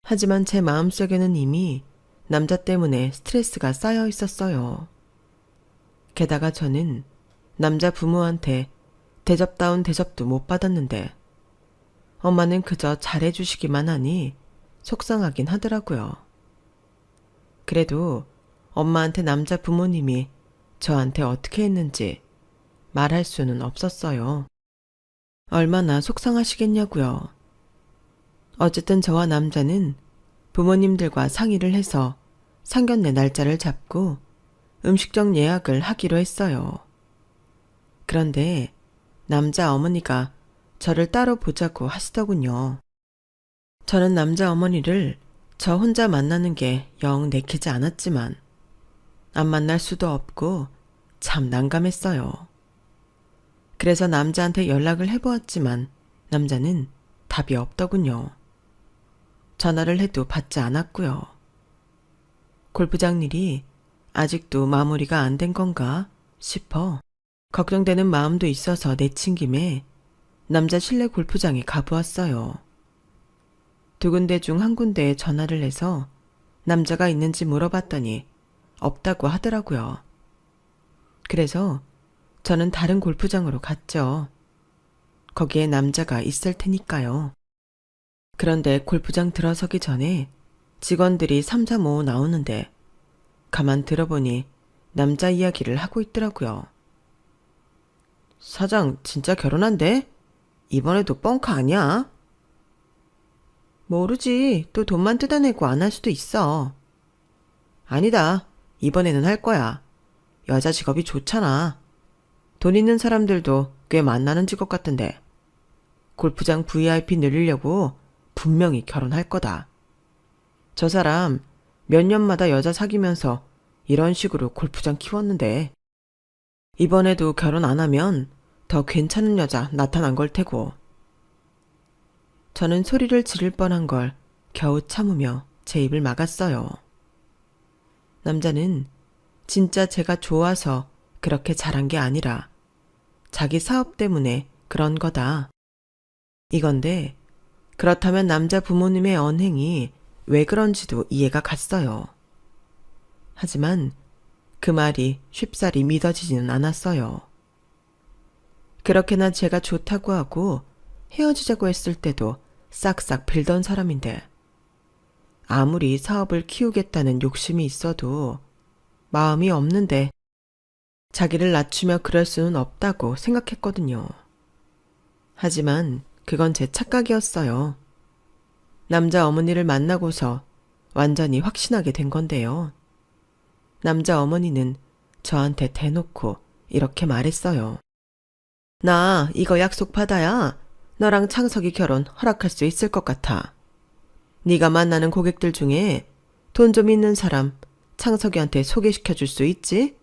A: 하지만 제 마음속에는 이미 남자 때문에 스트레스가 쌓여 있었어요. 게다가 저는 남자 부모한테 대접다운 대접도 못 받았는데 엄마는 그저 잘해주시기만 하니 속상하긴 하더라고요. 그래도 엄마한테 남자 부모님이 저한테 어떻게 했는지 말할 수는 없었어요. 얼마나 속상하시겠냐고요. 어쨌든 저와 남자는 부모님들과 상의를 해서 상견례 날짜를 잡고 음식점 예약을 하기로 했어요. 그런데 남자 어머니가 저를 따로 보자고 하시더군요. 저는 남자 어머니를 저 혼자 만나는 게 영 내키지 않았지만 안 만날 수도 없고 참 난감했어요. 그래서 남자한테 연락을 해보았지만 남자는 답이 없더군요. 전화를 해도 받지 않았고요. 골프장 일이 아직도 마무리가 안 된 건가 싶어 걱정되는 마음도 있어서 내친 김에 남자 실내 골프장에 가보았어요. 두 군데 중 한 군데에 전화를 해서 남자가 있는지 물어봤더니 없다고 하더라고요. 그래서 저는 다른 골프장으로 갔죠. 거기에 남자가 있을 테니까요. 그런데 골프장 들어서기 전에 직원들이 3, 4, 5 나오는데 가만 들어보니 남자 이야기를 하고 있더라고요. 사장 진짜 결혼한대? 이번에도 뻥카 아니야? 모르지. 또 돈만 뜯어내고 안 할 수도 있어. 아니다. 이번에는 할 거야. 여자 직업이 좋잖아. 돈 있는 사람들도 꽤 만나는 직업 같던데. 골프장 VIP 늘리려고 분명히 결혼할 거다. 저 사람 몇 년마다 여자 사귀면서 이런 식으로 골프장 키웠는데 이번에도 결혼 안 하면 더 괜찮은 여자 나타난 걸 테고. 저는 소리를 지를 뻔한 걸 겨우 참으며 제 입을 막았어요. 남자는 진짜 제가 좋아서 그렇게 잘한 게 아니라 자기 사업 때문에 그런 거다. 이건데 그렇다면 남자 부모님의 언행이 왜 그런지도 이해가 갔어요. 하지만 그 말이 쉽사리 믿어지지는 않았어요. 그렇게나 제가 좋다고 하고 헤어지자고 했을 때도 싹싹 빌던 사람인데 아무리 사업을 키우겠다는 욕심이 있어도 마음이 없는데 자기를 낮추며 그럴 수는 없다고 생각했거든요. 하지만 그건 제 착각이었어요. 남자 어머니를 만나고서 완전히 확신하게 된 건데요. 남자 어머니는 저한테 대놓고 이렇게 말했어요. 나 이거 약속 받아야 너랑 창석이 결혼 허락할 수 있을 것 같아. 네가 만나는 고객들 중에 돈 좀 있는 사람 창석이한테 소개시켜 줄 수 있지?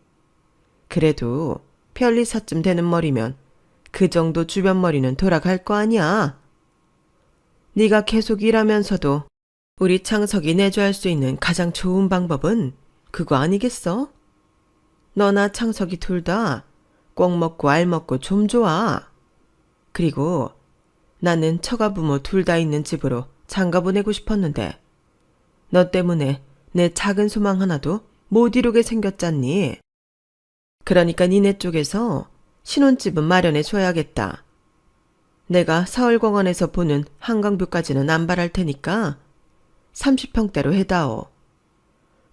A: 그래도 편리사쯤 되는 머리면 그 정도 주변 머리는 돌아갈 거 아니야. 네가 계속 일하면서도 우리 창석이 내조할 수 있는 가장 좋은 방법은 그거 아니겠어? 너나 창석이 둘 다 꼭 먹고 알 먹고 좀 좋아. 그리고 나는 처가 부모 둘 다 있는 집으로 장가 보내고 싶었는데 너 때문에 내 작은 소망 하나도 못 이루게 생겼잖니. 그러니까 니네 쪽에서 신혼집은 마련해 줘야겠다. 내가 서울공원에서 보는 한강뷰까지는 안 바랄 테니까 30평대로 해다오.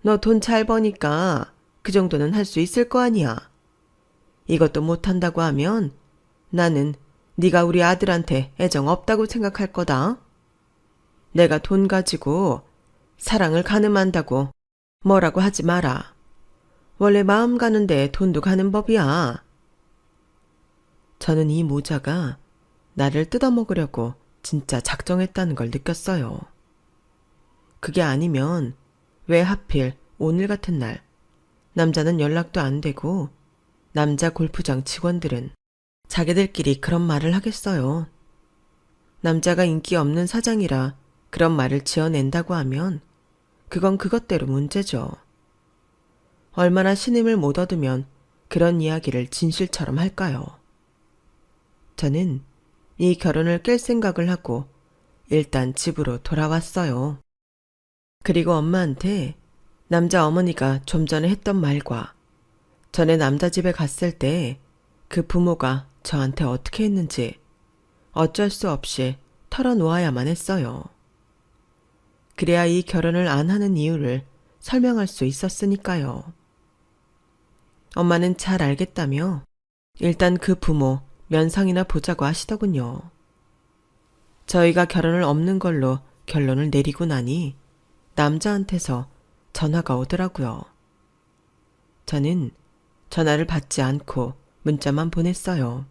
A: 너 돈 잘 버니까 그 정도는 할 수 있을 거 아니야. 이것도 못한다고 하면 나는 네가 우리 아들한테 애정 없다고 생각할 거다. 내가 돈 가지고 사랑을 가늠한다고 뭐라고 하지 마라. 원래 마음 가는데 돈도 가는 법이야. 저는 이 모자가 나를 뜯어먹으려고 진짜 작정했다는 걸 느꼈어요. 그게 아니면 왜 하필 오늘 같은 날 남자는 연락도 안 되고 남자 골프장 직원들은 자기들끼리 그런 말을 하겠어요. 남자가 인기 없는 사장이라 그런 말을 지어낸다고 하면 그건 그것대로 문제죠. 얼마나 신임을 못 얻으면 그런 이야기를 진실처럼 할까요? 저는 이 결혼을 깰 생각을 하고 일단 집으로 돌아왔어요. 그리고 엄마한테 남자 어머니가 좀 전에 했던 말과 전에 남자 집에 갔을 때 그 부모가 저한테 어떻게 했는지 어쩔 수 없이 털어놓아야만 했어요. 그래야 이 결혼을 안 하는 이유를 설명할 수 있었으니까요. 엄마는 잘 알겠다며 일단 그 부모 면상이나 보자고 하시더군요. 저희가 결혼을 없는 걸로 결론을 내리고 나니 남자한테서 전화가 오더라고요. 저는 전화를 받지 않고 문자만 보냈어요.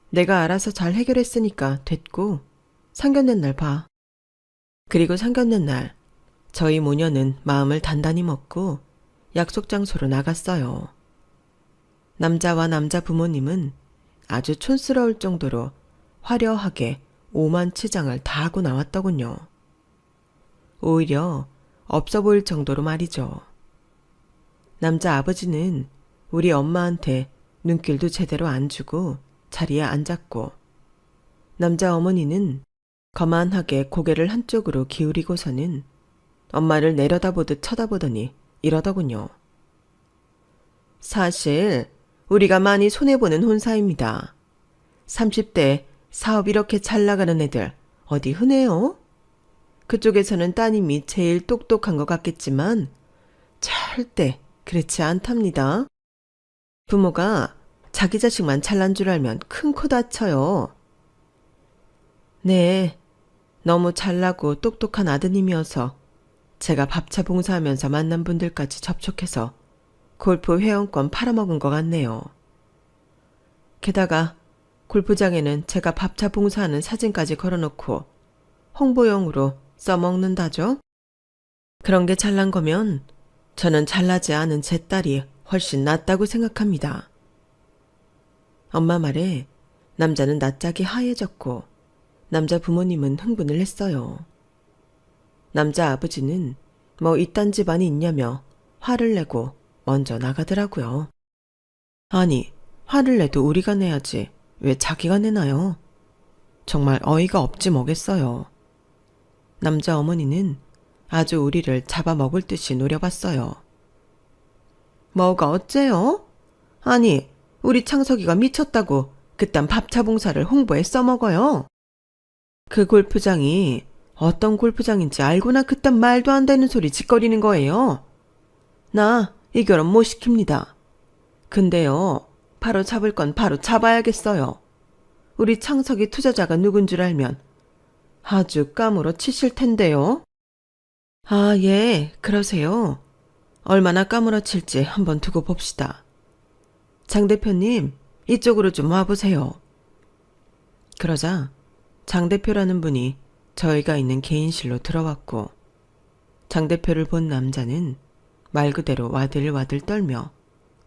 A: 내가 알아서 잘 해결했으니까 됐고 상견례 날 봐. 그리고 상견례 날 저희 모녀는 마음을 단단히 먹고 약속 장소로 나갔어요. 남자와 남자 부모님은 아주 촌스러울 정도로 화려하게 오만치장을 다 하고 나왔더군요. 오히려 없어 보일 정도로 말이죠. 남자 아버지는 우리 엄마한테 눈길도 제대로 안 주고 자리에 앉았고 남자 어머니는 거만하게 고개를 한쪽으로 기울이고서는 엄마를 내려다보듯 쳐다보더니 이러더군요. 사실 우리가 많이 손해보는 혼사입니다. 30대 사업 이렇게 잘 나가는 애들 어디 흔해요? 그쪽에서는 따님이 제일 똑똑한 것 같겠지만 절대 그렇지 않답니다. 부모가 자기 자식만 잘난 줄 알면 큰 코 다쳐요. 네, 너무 잘나고 똑똑한 아드님이어서 제가 밥차 봉사하면서 만난 분들까지 접촉해서 골프 회원권 팔아먹은 것 같네요. 게다가 골프장에는 제가 밥차 봉사하는 사진까지 걸어놓고 홍보용으로 써먹는다죠? 그런 게 잘난 거면 저는 잘나지 않은 제 딸이 훨씬 낫다고 생각합니다. 엄마 말에 남자는 낯짝이 하얘졌고 남자 부모님은 흥분을 했어요. 남자 아버지는 뭐 이딴 집안이 있냐며 화를 내고 먼저 나가더라고요. 아니, 화를 내도 우리가 내야지 왜 자기가 내나요? 정말 어이가 없지 뭐겠어요. 남자 어머니는 아주 우리를 잡아먹을 듯이 노려봤어요. 뭐가 어째요? 아니, 우리 창석이가 미쳤다고 그딴 밥차 봉사를 홍보에 써먹어요. 그 골프장이 어떤 골프장인지 알고나 그딴 말도 안 되는 소리 짓거리는 거예요. 나 이 결혼 못 시킵니다. 근데요, 바로 잡을 건 바로 잡아야겠어요. 우리 창석이 투자자가 누군 줄 알면 아주 까무러 치실 텐데요. 아, 예, 그러세요. 얼마나 까무러칠지 한번 두고 봅시다. 장 대표님, 이쪽으로 좀 와보세요. 그러자 장 대표라는 분이 저희가 있는 개인실로 들어왔고 장 대표를 본 남자는 말 그대로 와들와들 떨며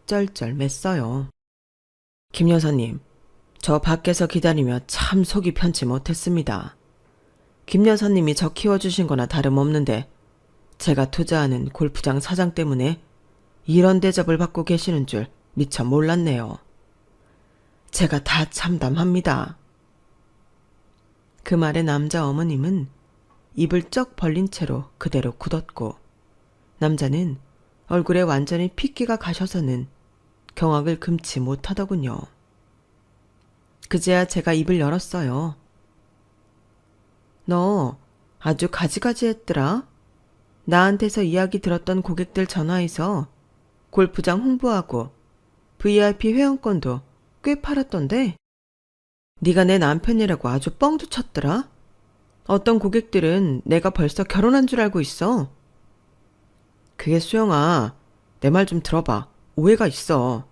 A: 쩔쩔 맸어요. 김 여사님, 저 밖에서 기다리며 참 속이 편치 못했습니다. 김 여사님이 저 키워주신 거나 다름없는데 제가 투자하는 골프장 사장 때문에 이런 대접을 받고 계시는 줄 미처 몰랐네요. 제가 다 참담합니다. 그 말에 남자 어머님은 입을 쩍 벌린 채로 그대로 굳었고 남자는 얼굴에 완전히 핏기가 가셔서는 경악을 금치 못하더군요. 그제야 제가 입을 열었어요. 너 아주 가지가지 했더라. 나한테서 이야기 들었던 고객들 전화해서 골프장 홍보하고 VIP 회원권도 꽤 팔았던데 네가 내 남편이라고 아주 뻥도 쳤더라. 어떤 고객들은 내가 벌써 결혼한 줄 알고 있어. 그게 수영아, 내 말 좀 들어봐. 오해가 있어.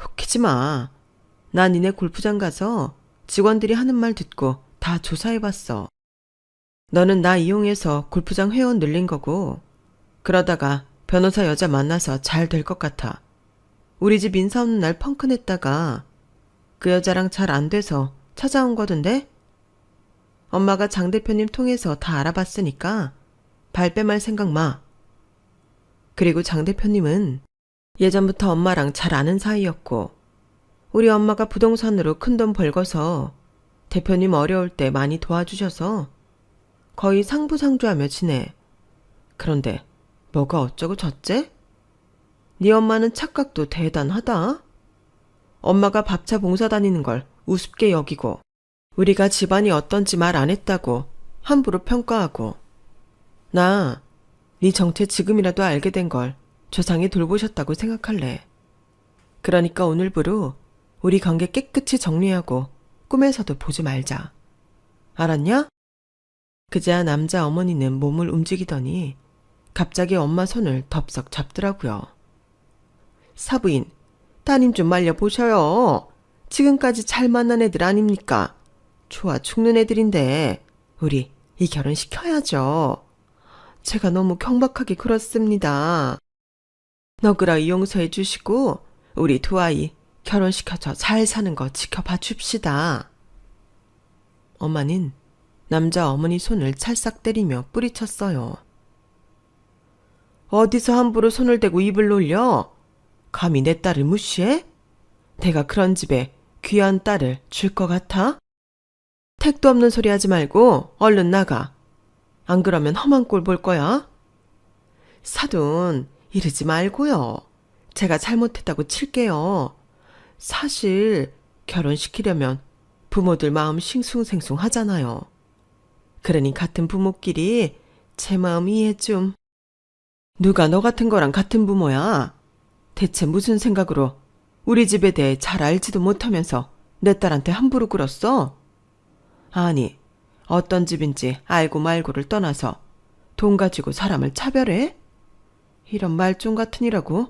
A: 웃기지 마. 나 니네 골프장 가서 직원들이 하는 말 듣고 다 조사해봤어. 너는 나 이용해서 골프장 회원 늘린 거고 그러다가 변호사 여자 만나서 잘 될 것 같아. 우리 집 인사 없는 날 펑크 냈다가 그 여자랑 잘 안 돼서 찾아온 거던데? 엄마가 장 대표님 통해서 다 알아봤으니까 발뺌할 생각 마. 그리고 장 대표님은 예전부터 엄마랑 잘 아는 사이였고 우리 엄마가 부동산으로 큰돈 벌고서 대표님 어려울 때 많이 도와주셔서 거의 상부상조하며 지내. 그런데 뭐가 어쩌고 저째? 네 엄마는 착각도 대단하다. 엄마가 밥차 봉사 다니는 걸 우습게 여기고 우리가 집안이 어떤지 말 안 했다고 함부로 평가하고 나 네 정체 지금이라도 알게 된 걸 조상이 돌보셨다고 생각할래. 그러니까 오늘부로 우리 관계 깨끗이 정리하고 꿈에서도 보지 말자. 알았냐? 그제야 남자 어머니는 몸을 움직이더니 갑자기 엄마 손을 덥석 잡더라고요. 사부인, 따님 좀 말려보셔요. 지금까지 잘 만난 애들 아닙니까? 좋아 죽는 애들인데 우리 이 결혼 시켜야죠. 제가 너무 경박하게 굴었습니다. 너그러이 용서해 주시고 우리 두 아이 결혼시켜서 잘 사는 거 지켜봐 줍시다. 엄마는 남자 어머니 손을 찰싹 때리며 뿌리쳤어요. 어디서 함부로 손을 대고 입을 놀려? 감히 내 딸을 무시해? 내가 그런 집에 귀한 딸을 줄 것 같아? 택도 없는 소리 하지 말고 얼른 나가. 안 그러면 험한 꼴 볼 거야. 사돈, 이러지 말고요. 제가 잘못했다고 칠게요. 사실 결혼시키려면 부모들 마음 싱숭생숭 하잖아요. 그러니 같은 부모끼리 제 마음 이해 좀. 누가 너 같은 거랑 같은 부모야? 대체 무슨 생각으로 우리 집에 대해 잘 알지도 못하면서 내 딸한테 함부로 굴었어? 아니, 어떤 집인지 알고 말고를 떠나서 돈 가지고 사람을 차별해? 이런 말종 같으니라고?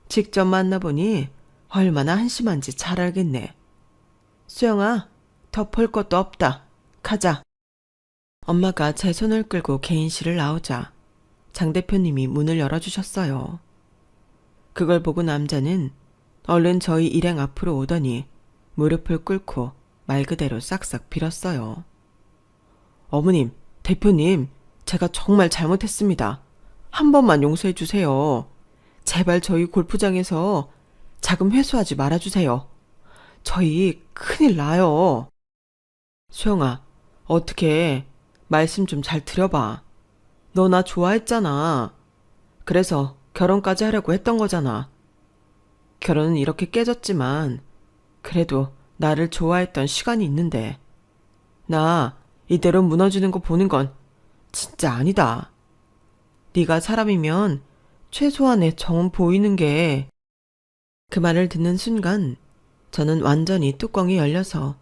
A: 직접 만나보니 얼마나 한심한지 잘 알겠네. 수영아, 더 볼 것도 없다. 가자. 엄마가 제 손을 끌고 개인실을 나오자 장 대표님이 문을 열어주셨어요. 그걸 보고 남자는 얼른 저희 일행 앞으로 오더니 무릎을 꿇고 말 그대로 싹싹 빌었어요. 어머님, 대표님, 제가 정말 잘못했습니다. 한 번만 용서해 주세요. 제발 저희 골프장에서 자금 회수하지 말아주세요. 저희 큰일 나요. 수영아, 어떻게 말씀 좀 잘 들어봐. 너 나 좋아했잖아. 그래서 결혼까지 하려고 했던 거잖아. 결혼은 이렇게 깨졌지만 그래도 나를 좋아했던 시간이 있는데 나 이대로 무너지는 거 보는 건 진짜 아니다. 네가 사람이면 최소한의 정은 보이는 게. 그 말을 듣는 순간 저는 완전히 뚜껑이 열려서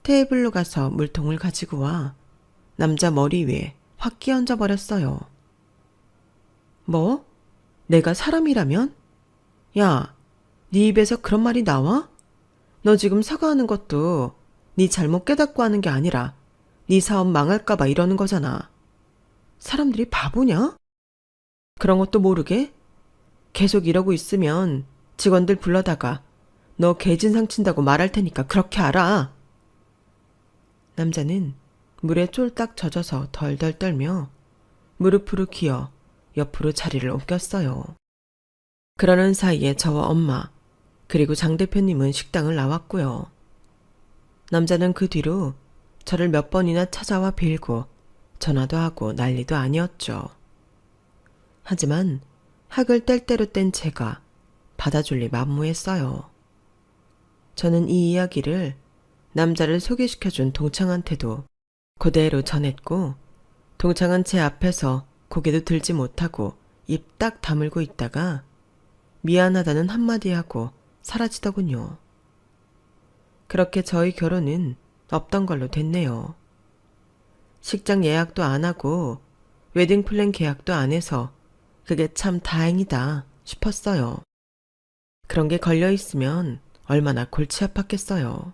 A: 테이블로 가서 물통을 가지고 와 남자 머리 위에 확 끼얹어 버렸어요. 뭐? 내가 사람이라면? 야, 네 입에서 그런 말이 나와? 너 지금 사과하는 것도 네 잘못 깨닫고 하는 게 아니라 네 사업 망할까 봐 이러는 거잖아. 사람들이 바보냐? 그런 것도 모르게? 계속 이러고 있으면 직원들 불러다가 너 개진상 친다고 말할 테니까 그렇게 알아. 남자는 물에 쫄딱 젖어서 덜덜 떨며 무릎으로 기어 옆으로 자리를 옮겼어요. 그러는 사이에 저와 엄마, 그리고 장 대표님은 식당을 나왔고요. 남자는 그 뒤로 저를 몇 번이나 찾아와 빌고 전화도 하고 난리도 아니었죠. 하지만 학을 뗄 대로 뗀 제가 받아줄 리 만무했어요. 저는 이 이야기를 남자를 소개시켜준 동창한테도 그대로 전했고, 동창은 제 앞에서 고개도 들지 못하고 입 딱 다물고 있다가 미안하다는 한마디 하고 사라지더군요. 그렇게 저희 결혼은 없던 걸로 됐네요. 식장 예약도 안 하고 웨딩 플랜 계약도 안 해서 그게 참 다행이다 싶었어요. 그런 게 걸려 있으면 얼마나 골치 아팠겠어요.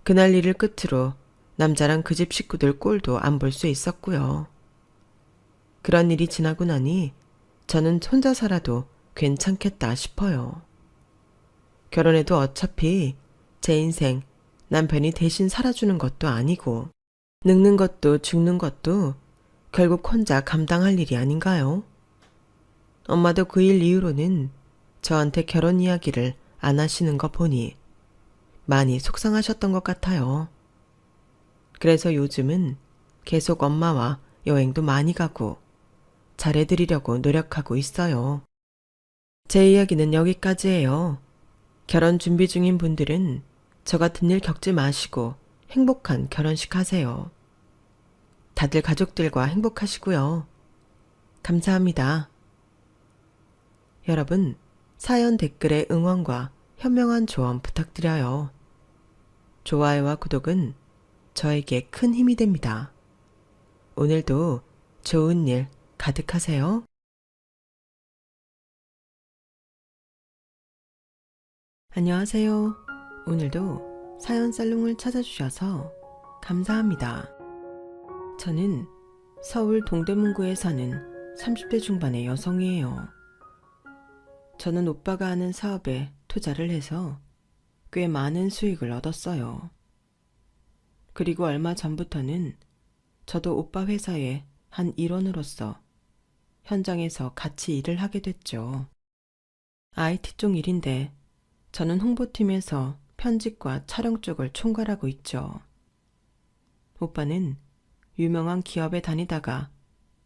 A: 그날 일을 끝으로 남자랑 그 집 식구들 꼴도 안 볼 수 있었고요. 그런 일이 지나고 나니 저는 혼자 살아도 괜찮겠다 싶어요. 결혼해도 어차피 제 인생 남편이 대신 살아주는 것도 아니고 늙는 것도 죽는 것도 결국 혼자 감당할 일이 아닌가요? 엄마도 그 일 이후로는 저한테 결혼 이야기를 안 하시는 거 보니 많이 속상하셨던 것 같아요. 그래서 요즘은 계속 엄마와 여행도 많이 가고 잘해드리려고 노력하고 있어요. 제 이야기는 여기까지예요. 결혼 준비 중인 분들은 저 같은 일 겪지 마시고 행복한 결혼식 하세요. 다들 가족들과 행복하시고요. 감사합니다. 여러분, 사연 댓글에 응원과 현명한 조언 부탁드려요. 좋아요와 구독은 저에게 큰 힘이 됩니다. 오늘도 좋은 일 가득하세요. 안녕하세요. 오늘도 사연 살롱을 찾아주셔서 감사합니다. 저는 서울 동대문구에 사는 30대 중반의 여성이에요. 저는 오빠가 하는 사업에 투자를 해서 꽤 많은 수익을 얻었어요. 그리고 얼마 전부터는 저도 오빠 회사의 한 일원으로서 현장에서 같이 일을 하게 됐죠. IT 쪽 일인데 저는 홍보팀에서 편집과 촬영 쪽을 총괄하고 있죠. 오빠는 유명한 기업에 다니다가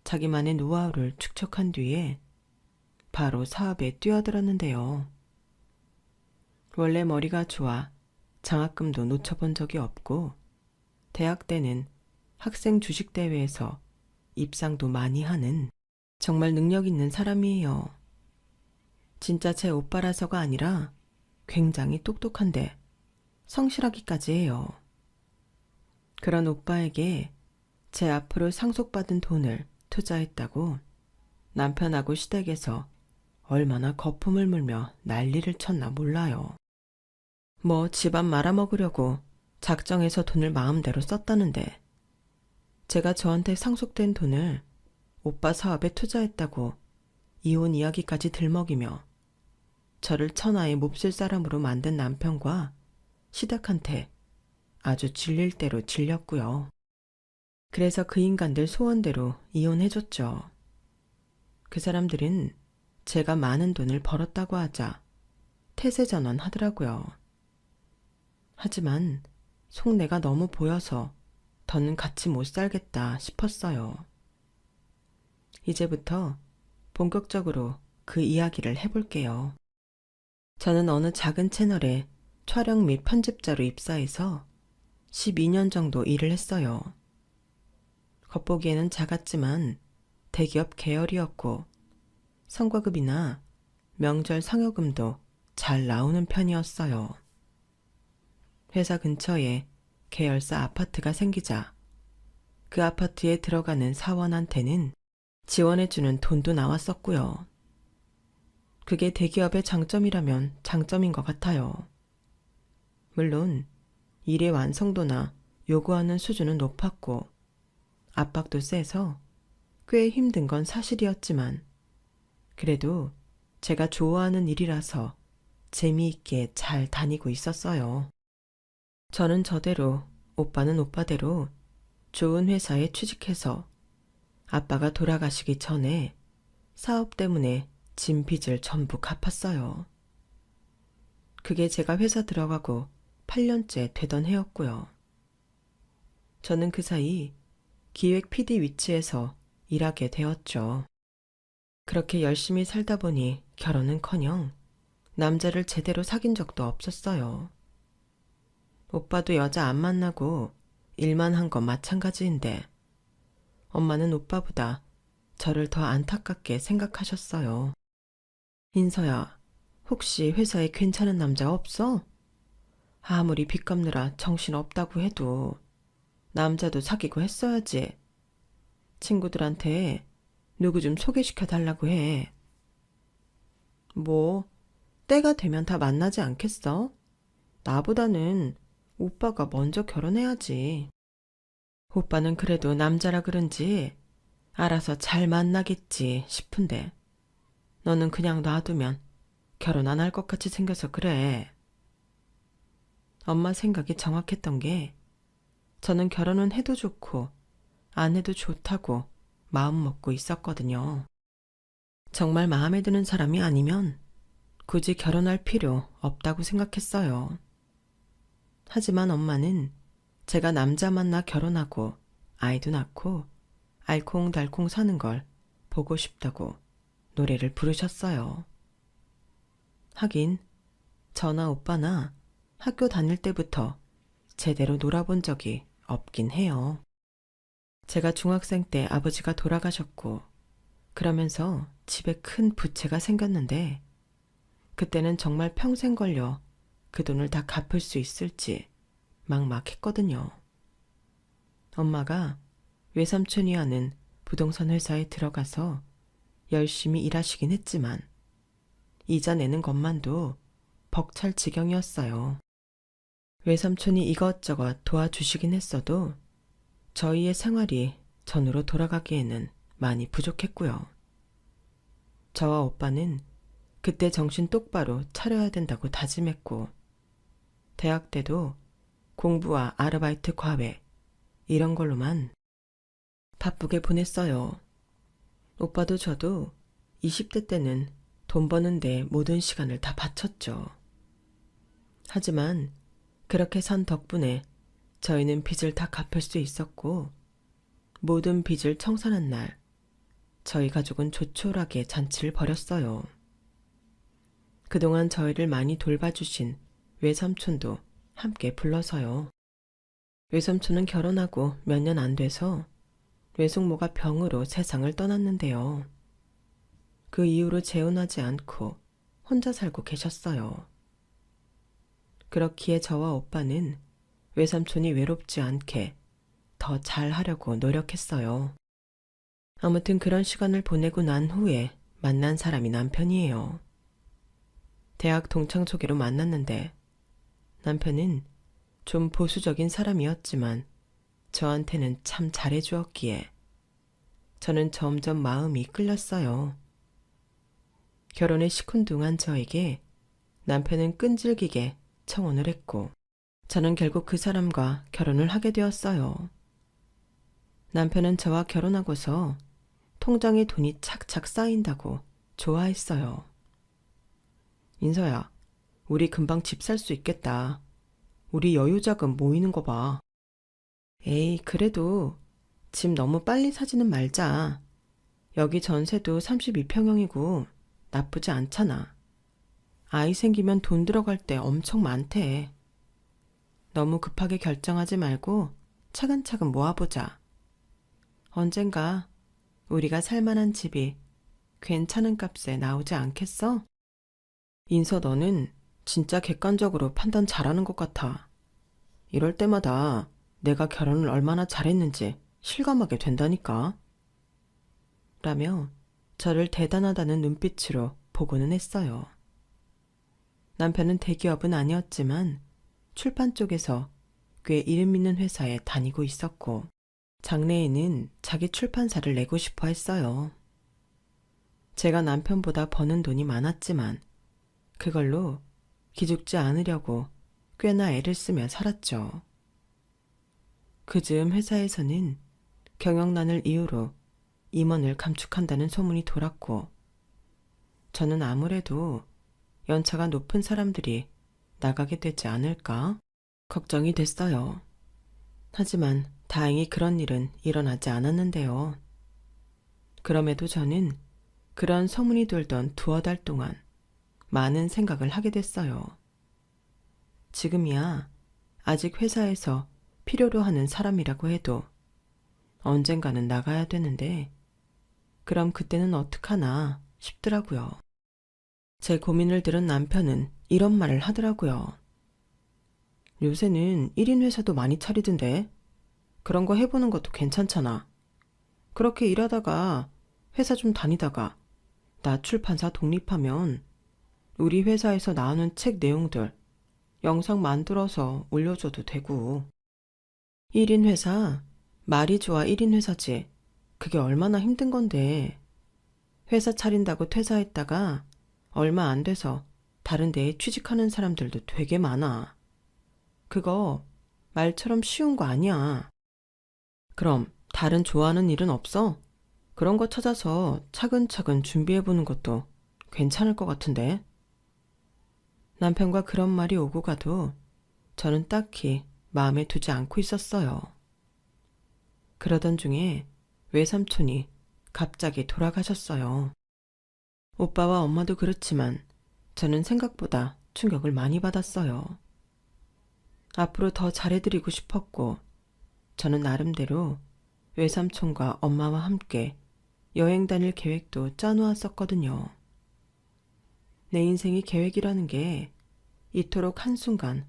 A: 자기만의 노하우를 축적한 뒤에 바로 사업에 뛰어들었는데요. 원래 머리가 좋아 장학금도 놓쳐본 적이 없고 대학 때는 학생 주식대회에서 입상도 많이 하는 정말 능력 있는 사람이에요. 진짜 제 오빠라서가 아니라 굉장히 똑똑한데 성실하기까지 해요. 그런 오빠에게 제 앞으로 상속받은 돈을 투자했다고 남편하고 시댁에서 얼마나 거품을 물며 난리를 쳤나 몰라요. 뭐 집안 말아먹으려고 작정해서 돈을 마음대로 썼다는데 제가 저한테 상속된 돈을 오빠 사업에 투자했다고 이혼 이야기까지 들먹이며 저를 천하의 몹쓸 사람으로 만든 남편과 시댁한테 아주 질릴 대로 질렸고요. 그래서 그 인간들 소원대로 이혼해줬죠. 그 사람들은 제가 많은 돈을 벌었다고 하자 태세전환 하더라고요. 하지만 속내가 너무 보여서 더는 같이 못 살겠다 싶었어요. 이제부터 본격적으로 그 이야기를 해볼게요. 저는 어느 작은 채널에 촬영 및 편집자로 입사해서 12년 정도 일을 했어요. 겉보기에는 작았지만 대기업 계열이었고 성과급이나 명절 상여금도 잘 나오는 편이었어요. 회사 근처에 계열사 아파트가 생기자 그 아파트에 들어가는 사원한테는 지원해주는 돈도 나왔었고요. 그게 대기업의 장점이라면 장점인 것 같아요. 물론 일의 완성도나 요구하는 수준은 높았고 압박도 세서 꽤 힘든 건 사실이었지만 그래도 제가 좋아하는 일이라서 재미있게 잘 다니고 있었어요. 저는 저대로, 오빠는 오빠대로 좋은 회사에 취직해서 아빠가 돌아가시기 전에 사업 때문에 진 빚을 전부 갚았어요. 그게 제가 회사 들어가고 8년째 되던 해였고요. 저는 그 사이 기획 PD 위치에서 일하게 되었죠. 그렇게 열심히 살다 보니 결혼은커녕 남자를 제대로 사귄 적도 없었어요. 오빠도 여자 안 만나고 일만 한 건 마찬가지인데 엄마는 오빠보다 저를 더 안타깝게 생각하셨어요. 인서야, 혹시 회사에 괜찮은 남자 없어? 아무리 빚 갚느라 정신 없다고 해도 남자도 사귀고 했어야지. 친구들한테 누구 좀 소개시켜 달라고 해. 뭐, 때가 되면 다 만나지 않겠어? 나보다는 오빠가 먼저 결혼해야지. 오빠는 그래도 남자라 그런지 알아서 잘 만나겠지 싶은데 너는 그냥 놔두면 결혼 안 할 것 같이 생겨서 그래. 엄마 생각이 정확했던 게 저는 결혼은 해도 좋고 안 해도 좋다고 마음 먹고 있었거든요. 정말 마음에 드는 사람이 아니면 굳이 결혼할 필요 없다고 생각했어요. 하지만 엄마는 제가 남자 만나 결혼하고 아이도 낳고 알콩달콩 사는 걸 보고 싶다고 노래를 부르셨어요. 하긴 저나 오빠나 학교 다닐 때부터 제대로 놀아본 적이 없긴 해요. 제가 중학생 때 아버지가 돌아가셨고 그러면서 집에 큰 부채가 생겼는데 그때는 정말 평생 걸려 그 돈을 다 갚을 수 있을지 막막했거든요. 엄마가 외삼촌이 하는 부동산 회사에 들어가서 열심히 일하시긴 했지만 이자 내는 것만도 벅찰 지경이었어요. 외삼촌이 이것저것 도와주시긴 했어도 저희의 생활이 전으로 돌아가기에는 많이 부족했고요. 저와 오빠는 그때 정신 똑바로 차려야 된다고 다짐했고 대학 때도 공부와 아르바이트 과외 이런 걸로만 바쁘게 보냈어요. 오빠도 저도 20대 때는 돈 버는데 모든 시간을 다 바쳤죠. 하지만 그렇게 산 덕분에 저희는 빚을 다 갚을 수 있었고 모든 빚을 청산한 날 저희 가족은 조촐하게 잔치를 벌였어요. 그동안 저희를 많이 돌봐주신 외삼촌도 함께 불러서요. 외삼촌은 결혼하고 몇 년 안 돼서 외숙모가 병으로 세상을 떠났는데요. 그 이후로 재혼하지 않고 혼자 살고 계셨어요. 그렇기에 저와 오빠는 외삼촌이 외롭지 않게 더 잘하려고 노력했어요. 아무튼 그런 시간을 보내고 난 후에 만난 사람이 남편이에요. 대학 동창 소개로 만났는데 남편은 좀 보수적인 사람이었지만 저한테는 참 잘해주었기에 저는 점점 마음이 끌렸어요. 결혼에 시큰둥한 저에게 남편은 끈질기게 청혼을 했고 저는 결국 그 사람과 결혼을 하게 되었어요. 남편은 저와 결혼하고서 통장에 돈이 착착 쌓인다고 좋아했어요. 인서야, 우리 금방 집 살 수 있겠다. 우리 여유자금 모이는 거 봐. 에이, 그래도 집 너무 빨리 사지는 말자. 여기 전세도 32평형이고 나쁘지 않잖아. 아이 생기면 돈 들어갈 때 엄청 많대. 너무 급하게 결정하지 말고 차근차근 모아보자. 언젠가 우리가 살만한 집이 괜찮은 값에 나오지 않겠어? 인서 너는 진짜 객관적으로 판단 잘하는 것 같아. 이럴 때마다 내가 결혼을 얼마나 잘했는지 실감하게 된다니까. 라며 저를 대단하다는 눈빛으로 보고는 했어요. 남편은 대기업은 아니었지만 출판 쪽에서 꽤 이름 있는 회사에 다니고 있었고 장래에는 자기 출판사를 내고 싶어 했어요. 제가 남편보다 버는 돈이 많았지만 그걸로 기죽지 않으려고 꽤나 애를 쓰며 살았죠. 그즈음 회사에서는 경영난을 이유로 임원을 감축한다는 소문이 돌았고 저는 아무래도 연차가 높은 사람들이 나가게 되지 않을까 걱정이 됐어요. 하지만 다행히 그런 일은 일어나지 않았는데요. 그럼에도 저는 그런 소문이 돌던 두어 달 동안 많은 생각을 하게 됐어요. 지금이야 아직 회사에서 필요로 하는 사람이라고 해도 언젠가는 나가야 되는데 그럼 그때는 어떡하나 싶더라고요. 제 고민을 들은 남편은 이런 말을 하더라고요. 요새는 1인 회사도 많이 차리던데 그런 거 해보는 것도 괜찮잖아. 그렇게 일하다가 회사 좀 다니다가 나 출판사 독립하면 우리 회사에서 나오는 책 내용들 영상 만들어서 올려줘도 되고. 1인 회사? 말이 좋아 1인 회사지. 그게 얼마나 힘든 건데. 회사 차린다고 퇴사했다가 얼마 안 돼서 다른 데에 취직하는 사람들도 되게 많아. 그거 말처럼 쉬운 거 아니야. 그럼 다른 좋아하는 일은 없어? 그런 거 찾아서 차근차근 준비해보는 것도 괜찮을 것 같은데. 남편과 그런 말이 오고 가도 저는 딱히 마음에 두지 않고 있었어요. 그러던 중에 외삼촌이 갑자기 돌아가셨어요. 오빠와 엄마도 그렇지만 저는 생각보다 충격을 많이 받았어요. 앞으로 더 잘해드리고 싶었고 저는 나름대로 외삼촌과 엄마와 함께 여행 다닐 계획도 짜놓았었거든요. 내 인생의 계획이라는 게 이토록 한순간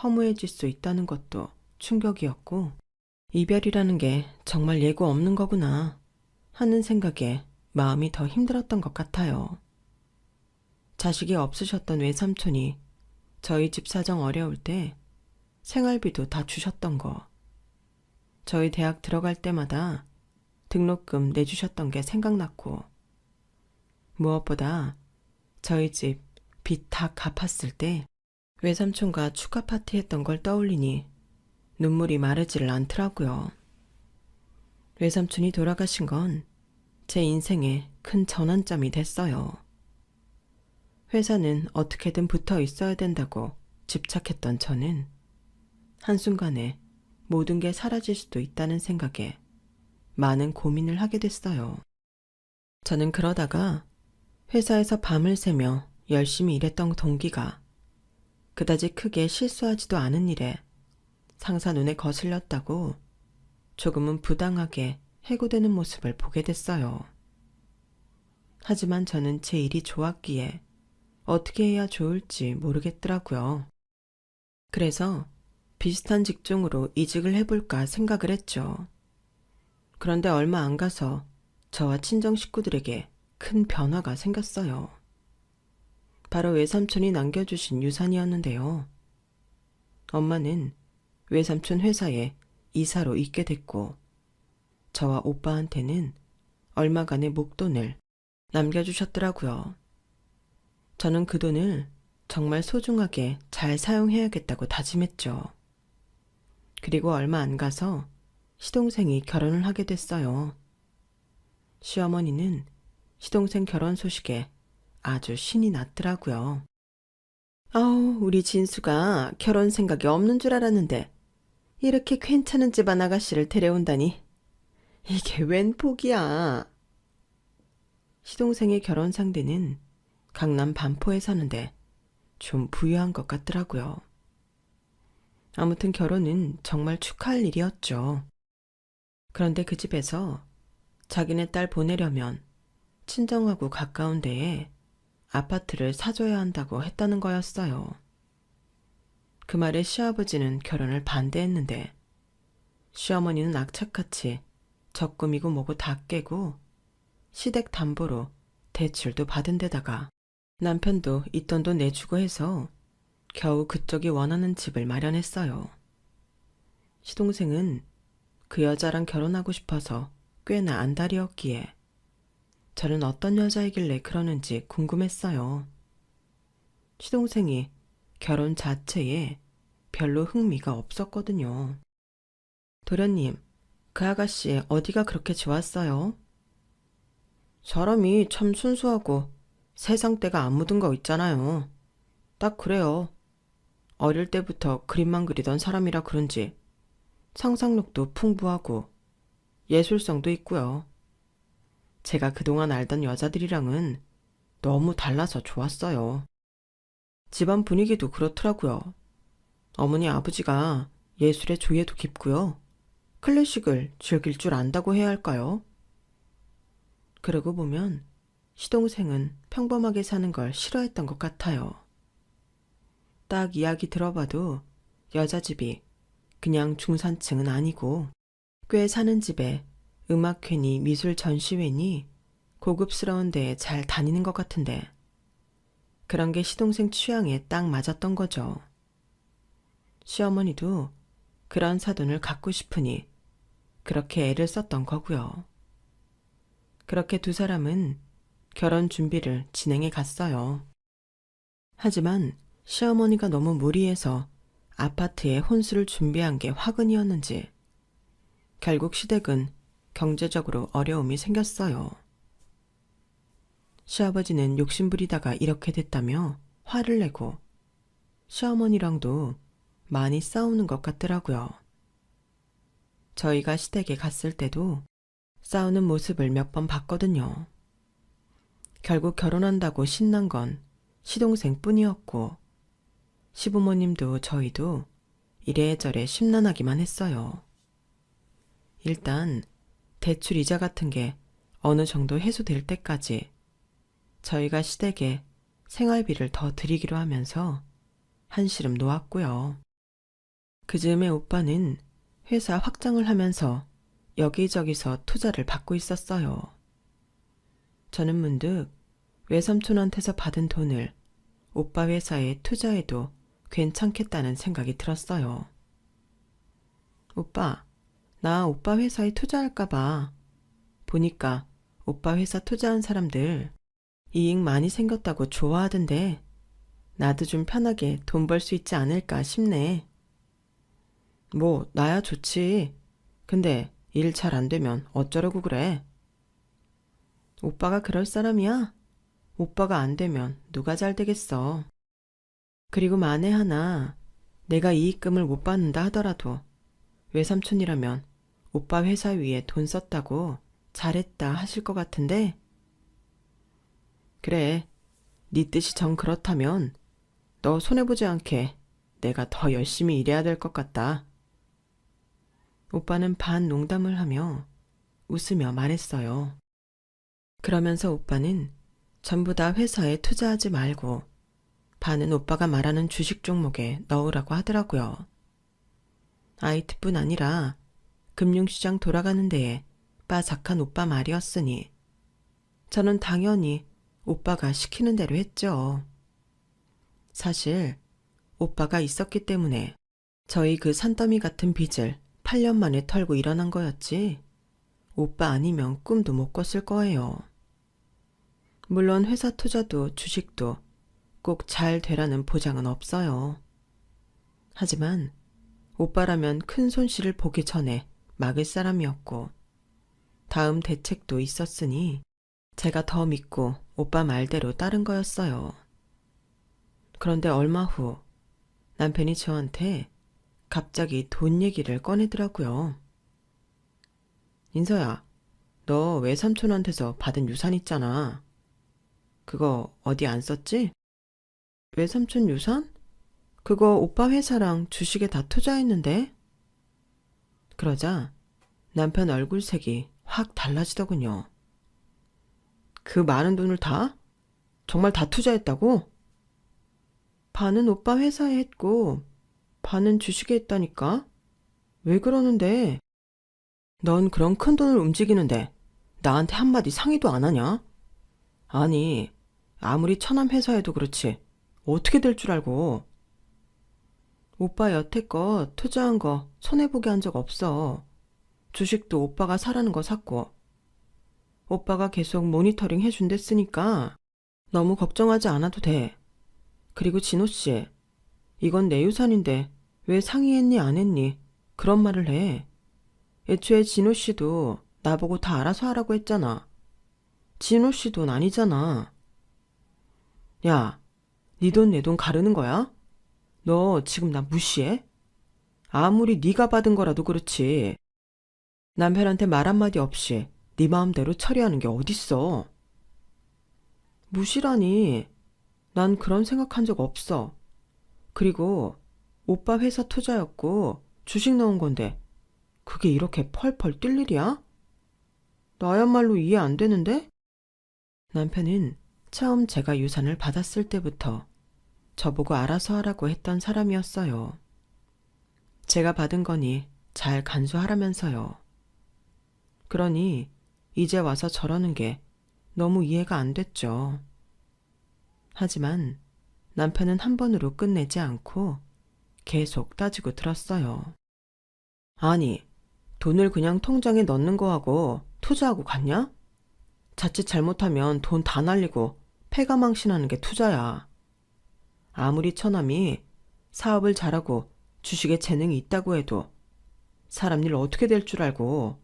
A: 허무해질 수 있다는 것도 충격이었고 이별이라는 게 정말 예고 없는 거구나 하는 생각에 마음이 더 힘들었던 것 같아요. 자식이 없으셨던 외삼촌이 저희 집 사정 어려울 때 생활비도 다 주셨던 거, 저희 대학 들어갈 때마다 등록금 내주셨던 게 생각났고, 무엇보다 저희 집 빚 다 갚았을 때 외삼촌과 축하 파티 했던 걸 떠올리니 눈물이 마르지를 않더라고요. 외삼촌이 돌아가신 건 제 인생의 큰 전환점이 됐어요. 회사는 어떻게든 붙어 있어야 된다고 집착했던 저는 한순간에 모든 게 사라질 수도 있다는 생각에 많은 고민을 하게 됐어요. 저는 그러다가 회사에서 밤을 새며 열심히 일했던 동기가 그다지 크게 실수하지도 않은 일에 상사 눈에 거슬렸다고 조금은 부당하게 해고되는 모습을 보게 됐어요. 하지만 저는 제 일이 좋았기에 어떻게 해야 좋을지 모르겠더라고요. 그래서 비슷한 직종으로 이직을 해볼까 생각을 했죠. 그런데 얼마 안 가서 저와 친정 식구들에게 큰 변화가 생겼어요. 바로 외삼촌이 남겨주신 유산이었는데요. 엄마는 외삼촌 회사에 이사로 있게 됐고 저와 오빠한테는 얼마간의 목돈을 남겨주셨더라고요. 저는 그 돈을 정말 소중하게 잘 사용해야겠다고 다짐했죠. 그리고 얼마 안 가서 시동생이 결혼을 하게 됐어요. 시어머니는 시동생 결혼 소식에 아주 신이 났더라고요. 아우, 우리 진수가 결혼 생각이 없는 줄 알았는데 이렇게 괜찮은 집안 아가씨를 데려온다니. 이게 웬 복이야. 시동생의 결혼 상대는 강남 반포에 사는데 좀 부유한 것 같더라고요. 아무튼 결혼은 정말 축하할 일이었죠. 그런데 그 집에서 자기네 딸 보내려면 친정하고 가까운 데에 아파트를 사줘야 한다고 했다는 거였어요. 그 말에 시아버지는 결혼을 반대했는데 시어머니는 악착같이 적금이고 뭐고 다 깨고 시댁 담보로 대출도 받은 데다가 남편도 있던 돈 내주고 해서 겨우 그쪽이 원하는 집을 마련했어요. 시동생은 그 여자랑 결혼하고 싶어서 꽤나 안달이었기에 저는 어떤 여자이길래 그러는지 궁금했어요. 시동생이 결혼 자체에 별로 흥미가 없었거든요. 도련님, 그 아가씨 어디가 그렇게 좋았어요? 사람이 참 순수하고 세상 때가 안 묻은 거 있잖아요. 딱 그래요. 어릴 때부터 그림만 그리던 사람이라 그런지 상상력도 풍부하고 예술성도 있고요. 제가 그동안 알던 여자들이랑은 너무 달라서 좋았어요. 집안 분위기도 그렇더라고요. 어머니 아버지가 예술의 조예도 깊고요. 클래식을 즐길 줄 안다고 해야 할까요? 그러고 보면 시동생은 평범하게 사는 걸 싫어했던 것 같아요. 딱 이야기 들어봐도 여자집이 그냥 중산층은 아니고 꽤 사는 집에 음악회니 미술 전시회니 고급스러운 데에 잘 다니는 것 같은데 그런 게 시동생 취향에 딱 맞았던 거죠. 시어머니도 그런 사돈을 갖고 싶으니 그렇게 애를 썼던 거고요. 그렇게 두 사람은 결혼 준비를 진행해 갔어요. 하지만 시어머니가 너무 무리해서 아파트에 혼수를 준비한 게 화근이었는지 결국 시댁은 경제적으로 어려움이 생겼어요. 시아버지는 욕심부리다가 이렇게 됐다며 화를 내고 시어머니랑도 많이 싸우는 것 같더라고요. 저희가 시댁에 갔을 때도 싸우는 모습을 몇 번 봤거든요. 결국 결혼한다고 신난 건 시동생 뿐이었고 시부모님도 저희도 이래저래 심란하기만 했어요. 일단 대출 이자 같은 게 어느 정도 해소될 때까지 저희가 시댁에 생활비를 더 드리기로 하면서 한시름 놓았고요. 그 즈음에 오빠는 회사 확장을 하면서 여기저기서 투자를 받고 있었어요. 저는 문득 외삼촌한테서 받은 돈을 오빠 회사에 투자해도 괜찮겠다는 생각이 들었어요. 오빠, 나 오빠 회사에 투자할까봐. 보니까 오빠 회사 투자한 사람들 이익 많이 생겼다고 좋아하던데 나도 좀 편하게 돈 벌 수 있지 않을까 싶네. 뭐 나야 좋지. 근데 일 잘 안 되면 어쩌려고 그래. 오빠가 그럴 사람이야? 오빠가 안 되면 누가 잘 되겠어. 그리고 만에 하나 내가 이익금을 못 받는다 하더라도 외삼촌이라면 오빠 회사 위에 돈 썼다고 잘했다 하실 것 같은데? 그래, 네 뜻이 정 그렇다면 너 손해보지 않게 내가 더 열심히 일해야 될 것 같다. 오빠는 반 농담을 하며 웃으며 말했어요. 그러면서 오빠는 전부 다 회사에 투자하지 말고 반은 오빠가 말하는 주식 종목에 넣으라고 하더라고요. IT뿐 아니라 금융시장 돌아가는 데에 빠삭한 오빠 말이었으니 저는 당연히 오빠가 시키는 대로 했죠. 사실 오빠가 있었기 때문에 저희 그 산더미 같은 빚을 8년 만에 털고 일어난 거였지 오빠 아니면 꿈도 못 꿨을 거예요. 물론 회사 투자도 주식도 꼭 잘 되라는 보장은 없어요. 하지만 오빠라면 큰 손실을 보기 전에 막을 사람이었고 다음 대책도 있었으니 제가 더 믿고 오빠 말대로 따른 거였어요. 그런데 얼마 후 남편이 저한테 갑자기 돈 얘기를 꺼내더라고요. 인서야, 너 외삼촌한테서 받은 유산 있잖아. 그거 어디 안 썼지? 외삼촌 유산? 그거 오빠 회사랑 주식에 다 투자했는데? 그러자 남편 얼굴색이 확 달라지더군요. 그 많은 돈을 다? 정말 다 투자했다고? 반은 오빠 회사에 했고 반은 주식에 했다니까? 왜 그러는데? 넌 그런 큰 돈을 움직이는데 나한테 한마디 상의도 안 하냐? 아니, 아무리 천암 회사에도 그렇지 어떻게 될 줄 알고. 오빠 여태껏 투자한 거 손해보게 한 적 없어. 주식도 오빠가 사라는 거 샀고 오빠가 계속 모니터링 해준댔으니까 너무 걱정하지 않아도 돼. 그리고 진호씨, 이건 내 유산인데 왜 상의했니 안 했니 그런 말을 해. 애초에 진호씨도 나보고 다 알아서 하라고 했잖아. 진호씨 돈 아니잖아. 야, 네 돈 내 돈 가르는 거야? 너 지금 나 무시해? 아무리 네가 받은 거라도 그렇지. 남편한테 말 한마디 없이 네 마음대로 처리하는 게 어딨어. 무시라니. 난 그런 생각한 적 없어. 그리고 오빠 회사 투자였고 주식 넣은 건데 그게 이렇게 펄펄 뛸 일이야? 나야말로 이해 안 되는데? 남편은 처음 제가 유산을 받았을 때부터 저보고 알아서 하라고 했던 사람이었어요. 제가 받은 거니 잘 간수하라면서요. 그러니 이제 와서 저러는 게 너무 이해가 안 됐죠. 하지만 남편은 한 번으로 끝내지 않고 계속 따지고 들었어요. 아니, 돈을 그냥 통장에 넣는 거하고 투자하고 같냐? 자칫 잘못하면 돈 다 날리고 패가망신하는 게 투자야. 아무리 처남이 사업을 잘하고 주식에 재능이 있다고 해도 사람 일 어떻게 될 줄 알고.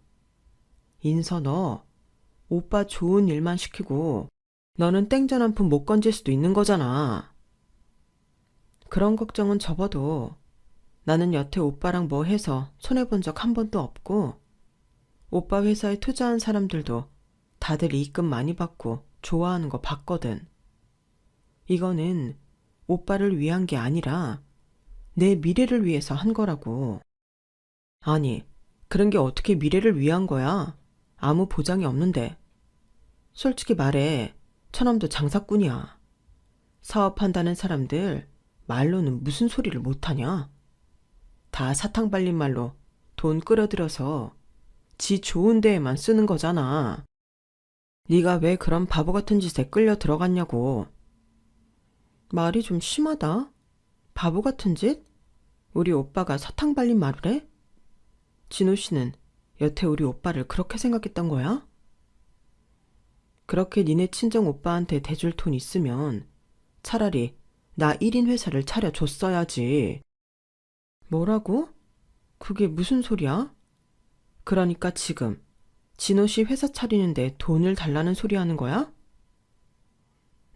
A: 인서 너 오빠 좋은 일만 시키고 너는 땡전 한 푼 못 건질 수도 있는 거잖아. 그런 걱정은 접어도 나는 여태 오빠랑 뭐 해서 손해본 적 한 번도 없고 오빠 회사에 투자한 사람들도 다들 이익금 많이 받고 좋아하는 거 봤거든. 이거는 오빠를 위한 게 아니라 내 미래를 위해서 한 거라고. 아니, 그런 게 어떻게 미래를 위한 거야? 아무 보장이 없는데. 솔직히 말해, 처남도 장사꾼이야. 사업한다는 사람들 말로는 무슨 소리를 못하냐? 다 사탕 발린 말로 돈 끌어들여서 지 좋은 데에만 쓰는 거잖아. 네가 왜 그런 바보 같은 짓에 끌려 들어갔냐고. 말이 좀 심하다. 바보 같은 짓? 우리 오빠가 사탕 발린 말을 해? 진호 씨는 여태 우리 오빠를 그렇게 생각했던 거야? 그렇게 니네 친정 오빠한테 대줄 돈 있으면 차라리 나 1인 회사를 차려줬어야지. 뭐라고? 그게 무슨 소리야? 그러니까 지금 진호 씨 회사 차리는데 돈을 달라는 소리 하는 거야?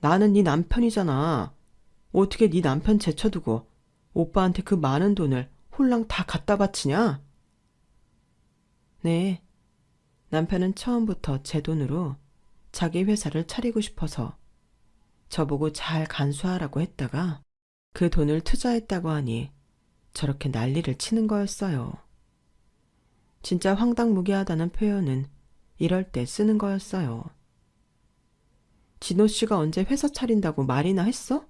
A: 나는 네 남편이잖아. 어떻게 네 남편 제쳐두고 오빠한테 그 많은 돈을 홀랑 다 갖다 바치냐? 네, 남편은 처음부터 제 돈으로 자기 회사를 차리고 싶어서 저보고 잘 간수하라고 했다가 그 돈을 투자했다고 하니 저렇게 난리를 치는 거였어요. 진짜 황당무계하다는 표현은 이럴 때 쓰는 거였어요. 진호 씨가 언제 회사 차린다고 말이나 했어?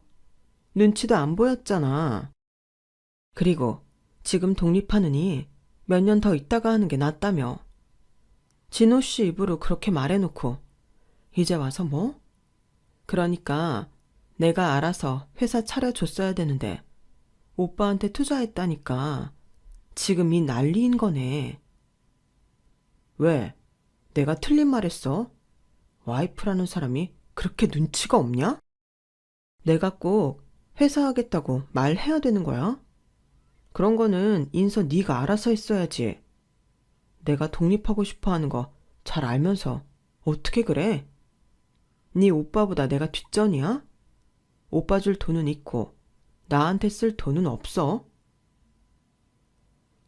A: 눈치도 안 보였잖아. 그리고 지금 독립하느니 몇 년 더 있다가 하는 게 낫다며. 진호 씨 입으로 그렇게 말해놓고 이제 와서 뭐? 그러니까 내가 알아서 회사 차려줬어야 되는데 오빠한테 투자했다니까 지금 이 난리인 거네. 왜? 내가 틀린 말 했어? 와이프라는 사람이 그렇게 눈치가 없냐? 내가 꼭 회사 하겠다고 말해야 되는 거야? 그런 거는 인서 네가 알아서 했어야지. 내가 독립하고 싶어 하는 거 잘 알면서 어떻게 그래? 네 오빠보다 내가 뒷전이야? 오빠 줄 돈은 있고 나한테 쓸 돈은 없어?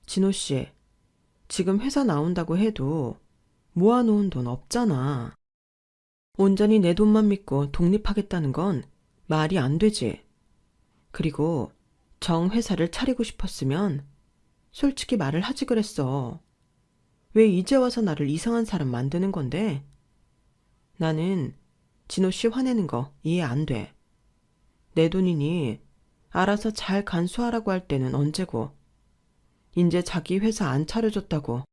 A: 진호 씨, 지금 회사 나온다고 해도 모아놓은 돈 없잖아. 온전히 내 돈만 믿고 독립하겠다는 건 말이 안 되지. 그리고 정 회사를 차리고 싶었으면 솔직히 말을 하지 그랬어. 왜 이제 와서 나를 이상한 사람 만드는 건데? 나는 진호 씨 화내는 거 이해 안 돼. 내 돈이니 알아서 잘 간수하라고 할 때는 언제고. 이제 자기 회사 안 차려줬다고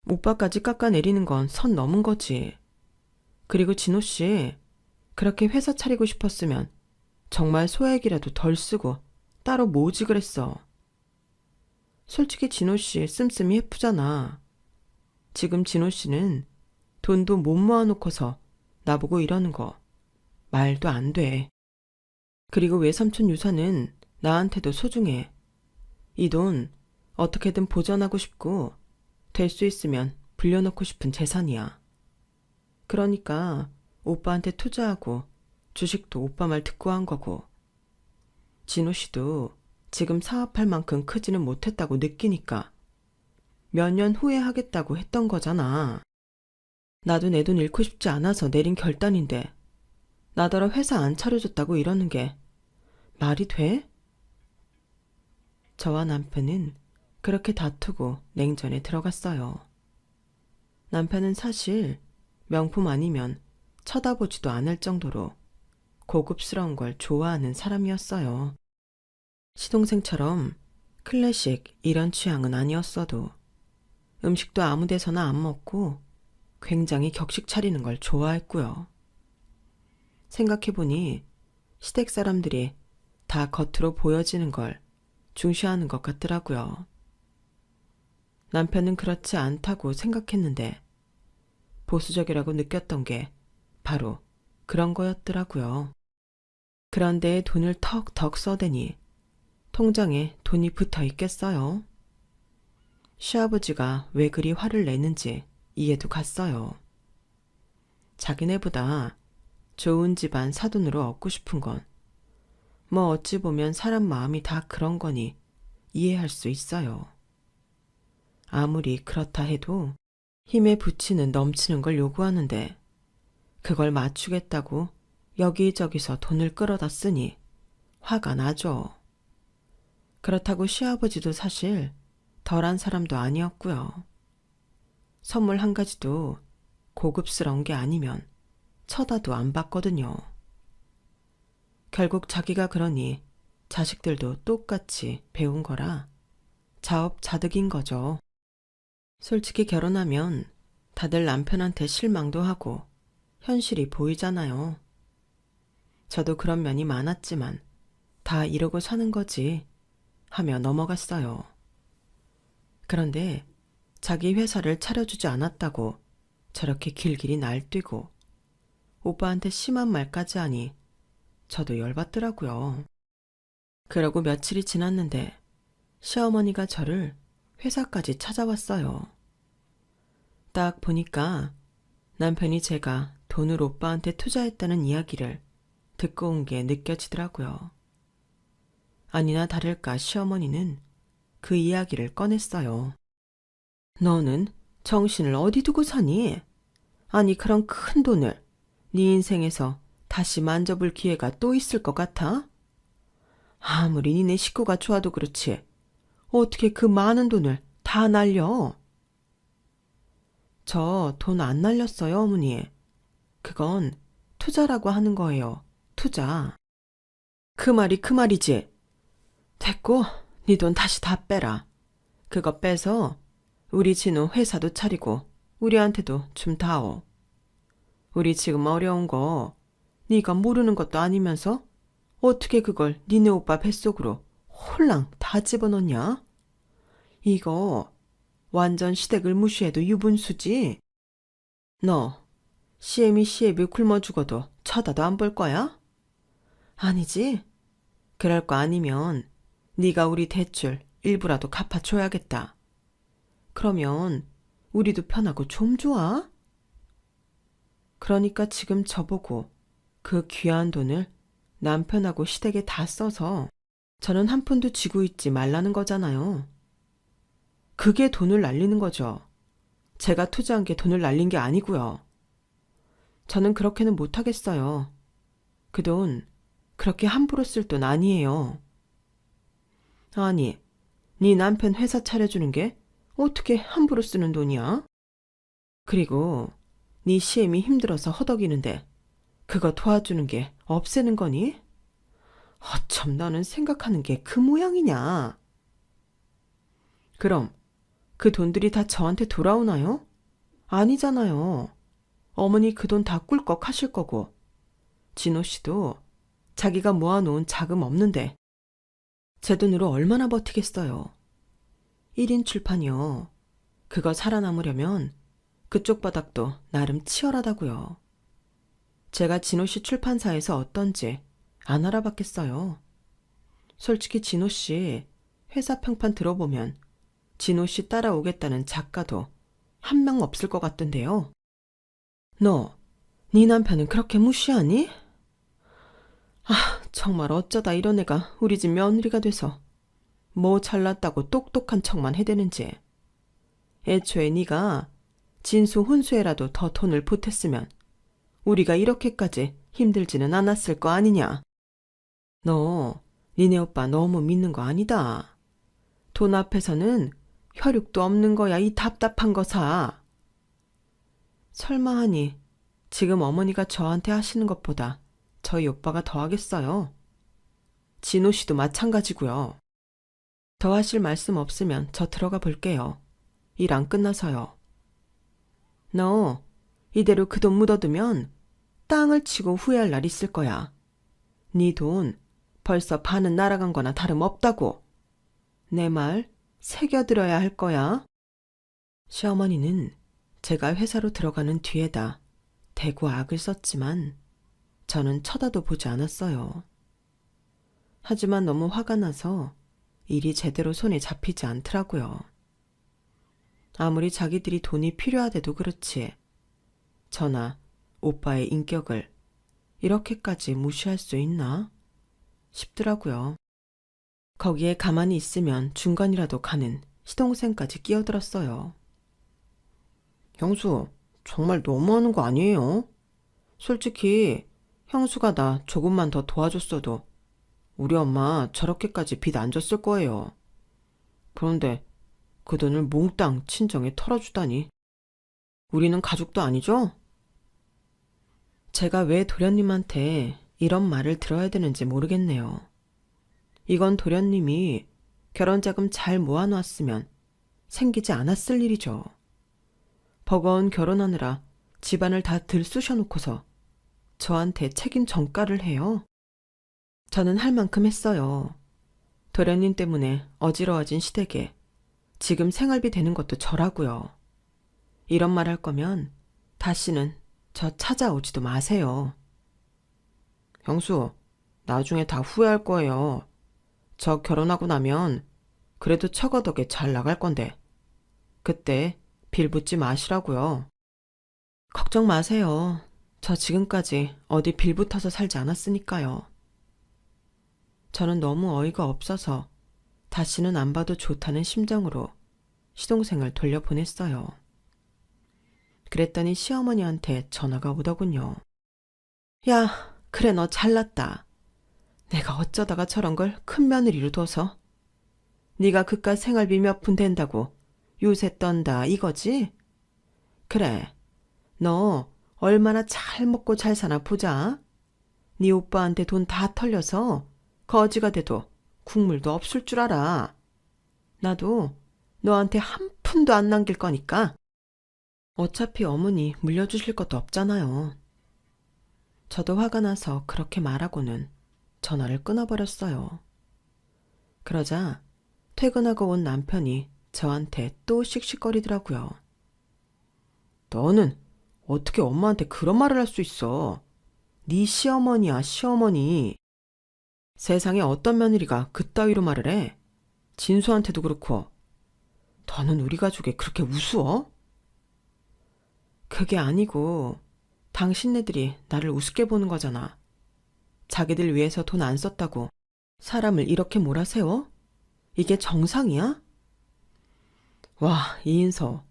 A: 오빠까지 깎아내리는 건 선 넘은 거지. 그리고 진호 씨, 그렇게 회사 차리고 싶었으면 정말 소액이라도 덜 쓰고 따로 모으지 그랬어. 솔직히 진호 씨 씀씀이 예쁘잖아. 지금 진호 씨는 돈도 못 모아놓고서 나보고 이러는 거 말도 안 돼. 그리고 외삼촌 유산은 나한테도 소중해. 이 돈 어떻게든 보전하고 싶고 될 수 있으면 불려놓고 싶은 재산이야. 그러니까 오빠한테 투자하고 주식도 오빠 말 듣고 한 거고. 진호 씨도 지금 사업할 만큼 크지는 못했다고 느끼니까 몇 년 후에 하겠다고 했던 거잖아. 나도 내 돈 잃고 싶지 않아서 내린 결단인데 나더러 회사 안 차려줬다고 이러는 게 말이 돼? 저와 남편은 그렇게 다투고 냉전에 들어갔어요. 남편은 사실 명품 아니면 쳐다보지도 않을 정도로 고급스러운 걸 좋아하는 사람이었어요. 시동생처럼 클래식 이런 취향은 아니었어도 음식도 아무 데서나 안 먹고 굉장히 격식 차리는 걸 좋아했고요. 생각해보니 시댁 사람들이 다 겉으로 보여지는 걸 중시하는 것 같더라고요. 남편은 그렇지 않다고 생각했는데 보수적이라고 느꼈던 게 바로 그런 거였더라고요. 그런데 돈을 턱턱 써대니 통장에 돈이 붙어 있겠어요? 시아버지가 왜 그리 화를 내는지 이해도 갔어요. 자기네보다 좋은 집안 사돈으로 얻고 싶은 건 뭐 어찌 보면 사람 마음이 다 그런 거니 이해할 수 있어요. 아무리 그렇다 해도 힘에 부치는 넘치는 걸 요구하는데 그걸 맞추겠다고 여기저기서 돈을 끌어다 쓰니 화가 나죠. 그렇다고 시아버지도 사실 덜한 사람도 아니었고요. 선물 한 가지도 고급스러운 게 아니면 쳐다도 안 봤거든요. 결국 자기가 그러니 자식들도 똑같이 배운 거라 자업자득인 거죠. 솔직히 결혼하면 다들 남편한테 실망도 하고 현실이 보이잖아요. 저도 그런 면이 많았지만 다 이러고 사는 거지 하며 넘어갔어요. 그런데 자기 회사를 차려주지 않았다고 저렇게 길길이 날뛰고 오빠한테 심한 말까지 하니 저도 열받더라고요. 그러고 며칠이 지났는데 시어머니가 저를 회사까지 찾아왔어요. 딱 보니까 남편이 제가 돈을 오빠한테 투자했다는 이야기를 듣고 온 게 느껴지더라고요. 아니나 다를까 시어머니는 그 이야기를 꺼냈어요. 너는 정신을 어디 두고 사니? 아니 그런 큰 돈을 네 인생에서 다시 만져볼 기회가 또 있을 것 같아? 아무리 니네 식구가 좋아도 그렇지 어떻게 그 많은 돈을 다 날려? 저 돈 안 날렸어요, 어머니. 그건 투자라고 하는 거예요. 투자. 그 말이 그 말이지. 됐고, 네 돈 다시 다 빼라. 그거 빼서 우리 진우 회사도 차리고 우리한테도 좀 다오. 우리 지금 어려운 거 네가 모르는 것도 아니면서 어떻게 그걸 니네 오빠 뱃속으로 홀랑 다 집어넣냐? 이거 완전 시댁을 무시해도 유분수지. 너 시애미 굶어 죽어도 쳐다도 안 볼 거야? 아니지? 그럴 거 아니면 네가 우리 대출 일부라도 갚아줘야겠다. 그러면 우리도 편하고 좀 좋아? 그러니까 지금 저보고 그 귀한 돈을 남편하고 시댁에 다 써서 저는 한 푼도 쥐고 있지 말라는 거잖아요. 그게 돈을 날리는 거죠. 제가 투자한 게 돈을 날린 게 아니고요. 저는 그렇게는 못하겠어요. 그 돈 그렇게 함부로 쓸 돈 아니에요. 아니, 네 남편 회사 차려주는 게 어떻게 함부로 쓰는 돈이야? 그리고 네 시엠이 힘들어서 허덕이는데 그거 도와주는 게 없애는 거니? 어쩜 너는 생각하는 게 그 모양이냐? 그럼 그 돈들이 다 저한테 돌아오나요? 아니잖아요. 어머니 그 돈 다 꿀꺽 하실 거고 진호 씨도 자기가 모아놓은 자금 없는데 제 돈으로 얼마나 버티겠어요. 1인 출판이요. 그거 살아남으려면 그쪽 바닥도 나름 치열하다고요. 제가 진호 씨 출판사에서 어떤지 안 알아봤겠어요. 솔직히 진호 씨 회사 평판 들어보면 진호 씨 따라오겠다는 작가도 한 명 없을 것 같던데요. 너, 네 남편은 그렇게 무시하니? 아, 정말 어쩌다 이런 애가 우리 집 며느리가 돼서 뭐 잘났다고 똑똑한 척만 해대는지. 애초에 네가 진수 혼수에라도 더 돈을 보탰으면 우리가 이렇게까지 힘들지는 않았을 거 아니냐. 너 니네 오빠 너무 믿는 거 아니다. 돈 앞에서는 혈육도 없는 거야, 이 답답한 거사. 설마 하니 지금 어머니가 저한테 하시는 것보다 저희 오빠가 더 하겠어요. 진호 씨도 마찬가지고요. 더 하실 말씀 없으면 저 들어가 볼게요. 일 안 끝나서요. 너 이대로 그 돈 묻어두면 땅을 치고 후회할 날 있을 거야. 네 돈 벌써 반은 날아간 거나 다름없다고. 내 말 새겨들어야 할 거야. 시어머니는 제가 회사로 들어가는 뒤에다 대고 악을 썼지만 저는 쳐다도 보지 않았어요. 하지만 너무 화가 나서 일이 제대로 손에 잡히지 않더라고요. 아무리 자기들이 돈이 필요하대도 그렇지 저나 오빠의 인격을 이렇게까지 무시할 수 있나 싶더라고요. 거기에 가만히 있으면 중간이라도 가는 시동생까지 끼어들었어요. 형수, 정말 너무하는 거 아니에요? 솔직히 형수가 나 조금만 더 도와줬어도 우리 엄마 저렇게까지 빚 안 졌을 거예요. 그런데 그 돈을 몽땅 친정에 털어주다니. 우리는 가족도 아니죠? 제가 왜 도련님한테 이런 말을 들어야 되는지 모르겠네요. 이건 도련님이 결혼자금 잘 모아놨으면 생기지 않았을 일이죠. 버거운 결혼하느라 집안을 다 들쑤셔놓고서 저한테 책임 전가를 해요. 저는 할 만큼 했어요. 도련님 때문에 어지러워진 시댁에 지금 생활비 되는 것도 저라고요. 이런 말 할 거면 다시는 저 찾아오지도 마세요. 형수, 나중에 다 후회할 거예요. 저 결혼하고 나면 그래도 처거덕에 잘 나갈 건데 그때 빌붙지 마시라고요. 걱정 마세요. 저 지금까지 어디 빌붙어서 살지 않았으니까요. 저는 너무 어이가 없어서 다시는 안 봐도 좋다는 심정으로 시동생을 돌려보냈어요. 그랬더니 시어머니한테 전화가 오더군요. 야, 그래 너 잘났다. 내가 어쩌다가 저런 걸 큰 며느리로 둬서. 네가 그깟 생활비 몇 푼 된다고 요새 떤다 이거지? 그래, 너 얼마나 잘 먹고 잘 사나 보자. 네 오빠한테 돈 다 털려서 거지가 돼도 국물도 없을 줄 알아. 나도 너한테 한 푼도 안 남길 거니까. 어차피 어머니 물려주실 것도 없잖아요. 저도 화가 나서 그렇게 말하고는 전화를 끊어버렸어요. 그러자 퇴근하고 온 남편이 저한테 또 씩씩거리더라고요. 너는 어떻게 엄마한테 그런 말을 할 수 있어? 네 시어머니야, 시어머니. 세상에 어떤 며느리가 그따위로 말을 해? 진수한테도 그렇고. 너는 우리 가족에 그렇게 우스워? 그게 아니고 당신네들이 나를 우습게 보는 거잖아. 자기들 위해서 돈 안 썼다고 사람을 이렇게 몰아세워? 이게 정상이야? 와, 이인서,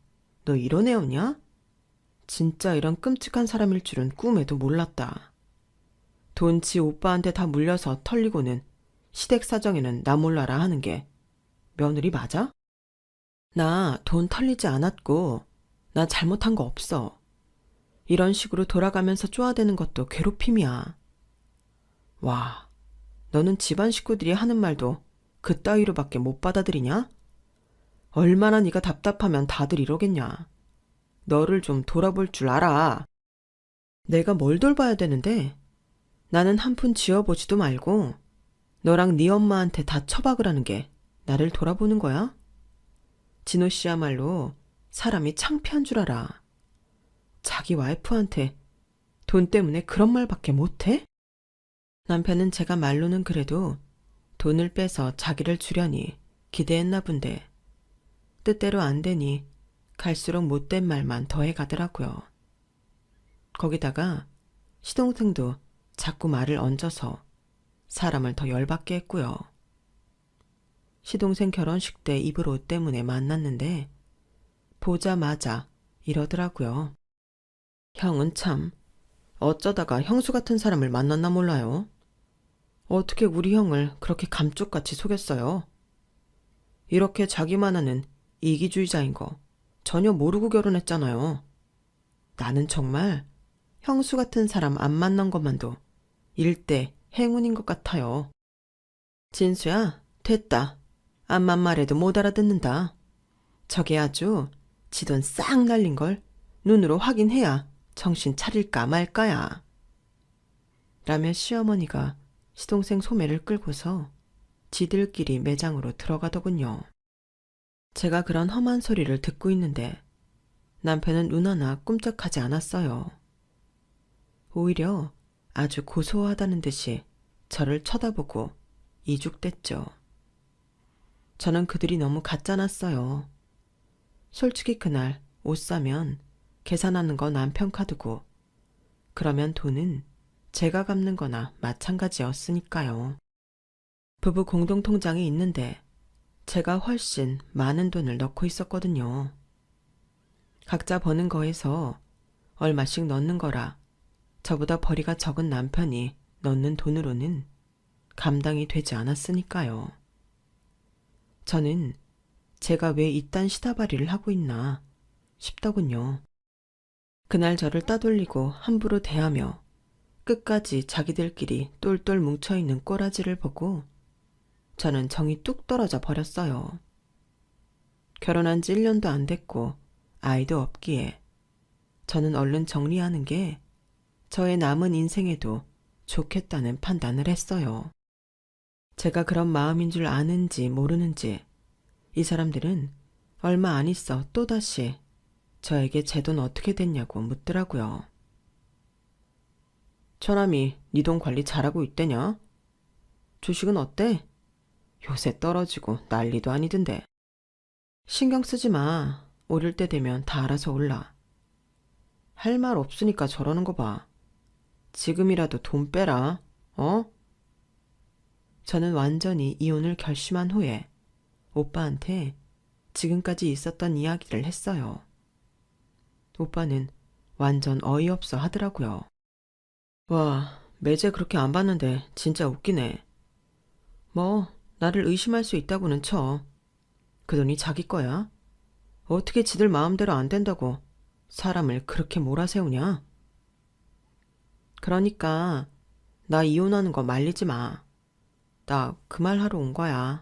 A: 너 이런 애였냐? 진짜 이런 끔찍한 사람일 줄은 꿈에도 몰랐다. 돈 지 오빠한테 다 물려서 털리고는 시댁 사정에는 나 몰라라 하는 게 며느리 맞아? 나 돈 털리지 않았고 나 잘못한 거 없어. 이런 식으로 돌아가면서 쪼아대는 것도 괴롭힘이야. 와, 너는 집안 식구들이 하는 말도 그따위로밖에 못 받아들이냐? 얼마나 네가 답답하면 다들 이러겠냐. 너를 좀 돌아볼 줄 알아. 내가 뭘 돌봐야 되는데? 나는 한 푼 지어보지도 말고 너랑 네 엄마한테 다 처박을 하는 게 나를 돌아보는 거야? 진호 씨야말로 사람이 창피한 줄 알아. 자기 와이프한테 돈 때문에 그런 말밖에 못해? 남편은 제가 말로는 그래도 돈을 빼서 자기를 주려니 기대했나 본데 뜻대로 안 되니 갈수록 못된 말만 더해 가더라고요. 거기다가 시동생도 자꾸 말을 얹어서 사람을 더 열받게 했고요. 시동생 결혼식 때 입을 옷 때문에 만났는데 보자마자 이러더라고요. 형은 참 어쩌다가 형수 같은 사람을 만났나 몰라요. 어떻게 우리 형을 그렇게 감쪽같이 속였어요? 이렇게 자기만 하는 이기주의자인 거 전혀 모르고 결혼했잖아요. 나는 정말 형수 같은 사람 안 만난 것만도 일대 행운인 것 같아요. 진수야, 됐다. 암만 말해도 못 알아듣는다. 저게 아주 지 돈 싹 날린 걸 눈으로 확인해야 정신 차릴까 말까야. 라며 시어머니가 시동생 소매를 끌고서 지들끼리 매장으로 들어가더군요. 제가 그런 험한 소리를 듣고 있는데 남편은 눈 하나 꿈쩍하지 않았어요. 오히려 아주 고소하다는 듯이 저를 쳐다보고 이죽댔죠. 저는 그들이 너무 가짜났어요. 솔직히 그날 옷 사면 계산하는 거 남편 카드고 그러면 돈은 제가 갚는 거나 마찬가지였으니까요. 부부 공동통장이 있는데 제가 훨씬 많은 돈을 넣고 있었거든요. 각자 버는 거에서 얼마씩 넣는 거라 저보다 벌이가 적은 남편이 넣는 돈으로는 감당이 되지 않았으니까요. 저는 제가 왜 이딴 시다바리를 하고 있나 싶더군요. 그날 저를 따돌리고 함부로 대하며 끝까지 자기들끼리 똘똘 뭉쳐있는 꼬라지를 보고 저는 정이 뚝 떨어져 버렸어요. 결혼한 지 1년도 안 됐고 아이도 없기에 저는 얼른 정리하는 게 저의 남은 인생에도 좋겠다는 판단을 했어요. 제가 그런 마음인 줄 아는지 모르는지 이 사람들은 얼마 안 있어 또다시 저에게 제 돈 어떻게 됐냐고 묻더라고요. 처남이 네 돈 관리 잘하고 있대냐? 주식은 어때? 요새 떨어지고 난리도 아니던데. 신경 쓰지 마. 오를 때 되면 다 알아서 올라. 할 말 없으니까 저러는 거 봐. 지금이라도 돈 빼라. 어? 저는 완전히 이혼을 결심한 후에 오빠한테 지금까지 있었던 이야기를 했어요. 오빠는 완전 어이없어 하더라고요. 와, 매제 그렇게 안 봤는데 진짜 웃기네. 뭐 나를 의심할 수 있다고는 쳐. 그 돈이 자기 거야. 어떻게 지들 마음대로 안 된다고 사람을 그렇게 몰아세우냐? 그러니까 나 이혼하는 거 말리지 마. 나 그 말 하러 온 거야.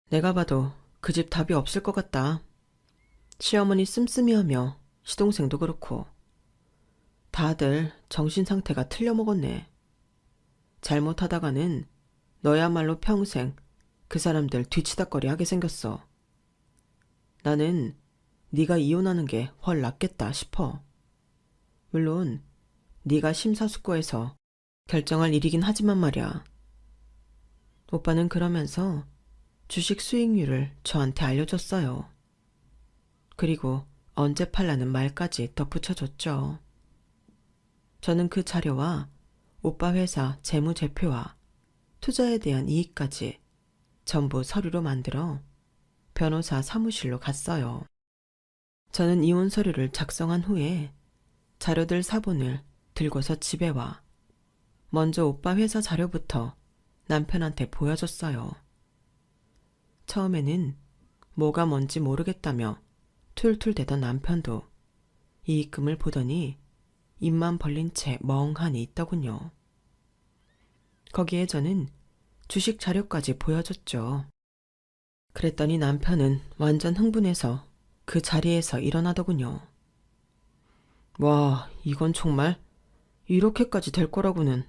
A: 내가 봐도 그 집 답이 없을 것 같다. 시어머니 씀씀이하며 시동생도 그렇고 다들 정신 상태가 틀려먹었네. 잘못하다가는 너야말로 평생 그 사람들 뒤치다꺼리 하게 생겼어. 나는 네가 이혼하는 게 훨 낫겠다 싶어. 물론 네가 심사숙고해서 결정할 일이긴 하지만 말이야. 오빠는 그러면서 주식 수익률을 저한테 알려줬어요. 그리고 언제 팔라는 말까지 덧붙여줬죠. 저는 그 자료와 오빠 회사 재무제표와 투자에 대한 이익까지 전부 서류로 만들어 변호사 사무실로 갔어요. 저는 이혼 서류를 작성한 후에 자료들 사본을 들고서 집에 와 먼저 오빠 회사 자료부터 남편한테 보여줬어요. 처음에는 뭐가 뭔지 모르겠다며 툴툴대던 남편도 이익금을 보더니 입만 벌린 채 멍하니 있더군요. 거기에 저는 주식 자료까지 보여줬죠. 그랬더니 남편은 완전 흥분해서 그 자리에서 일어나더군요. 와, 이건 정말 이렇게까지 될 거라고는.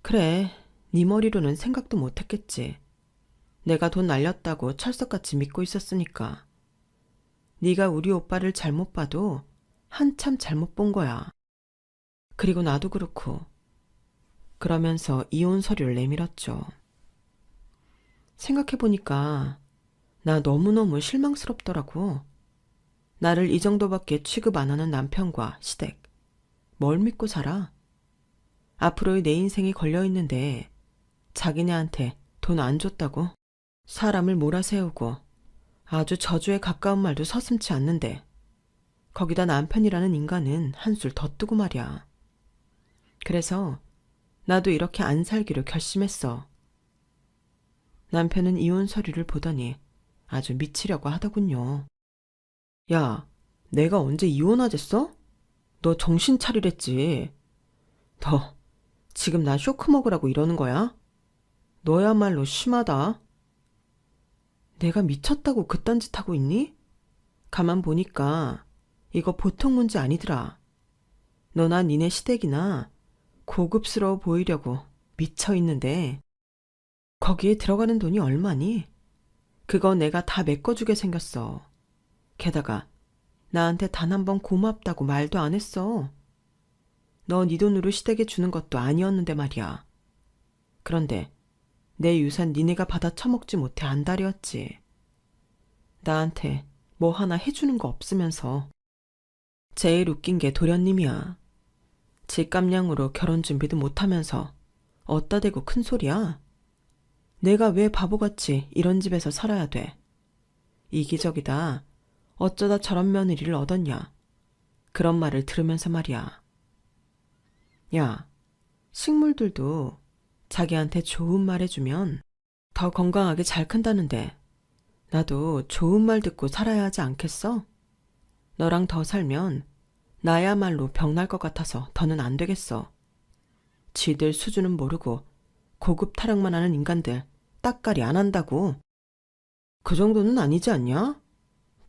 A: 그래, 네 머리로는 생각도 못했겠지. 내가 돈 날렸다고 철석같이 믿고 있었으니까. 네가 우리 오빠를 잘못 봐도 한참 잘못 본 거야. 그리고 나도 그렇고. 그러면서 이혼 서류를 내밀었죠. 생각해보니까 나 너무너무 실망스럽더라고. 나를 이 정도밖에 취급 안 하는 남편과 시댁. 뭘 믿고 살아? 앞으로의 내 인생이 걸려있는데 자기네한테 돈 안 줬다고 사람을 몰아세우고 아주 저주에 가까운 말도 서슴지 않는데 거기다 남편이라는 인간은 한술 더 뜨고 말이야. 그래서 나도 이렇게 안 살기로 결심했어. 남편은 이혼 서류를 보더니 아주 미치려고 하더군요. 야, 내가 언제 이혼하겠어? 너 정신 차리랬지. 너 지금 나 쇼크 먹으라고 이러는 거야? 너야말로 심하다. 내가 미쳤다고 그딴 짓 하고 있니? 가만 보니까 이거 보통 문제 아니더라. 너나 니네 시댁이나 고급스러워 보이려고 미쳐 있는데 거기에 들어가는 돈이 얼마니? 그거 내가 다 메꿔주게 생겼어. 게다가 나한테 단 한 번 고맙다고 말도 안 했어. 너 네 돈으로 시댁에 주는 것도 아니었는데 말이야. 그런데 내 유산 니네가 받아 처먹지 못해 안달이었지. 나한테 뭐 하나 해주는 거 없으면서. 제일 웃긴 게 도련님이야. 집값냥으로 결혼 준비도 못하면서 어따 대고 큰 소리야. 내가 왜 바보같이 이런 집에서 살아야 돼. 이기적이다. 어쩌다 저런 며느리를 얻었냐. 그런 말을 들으면서 말이야. 야, 식물들도 자기한테 좋은 말 해주면 더 건강하게 잘 큰다는데 나도 좋은 말 듣고 살아야 하지 않겠어? 너랑 더 살면 나야말로 병날 것 같아서 더는 안 되겠어. 지들 수준은 모르고 고급 타령만 하는 인간들 따까리 안 한다고. 그 정도는 아니지 않냐?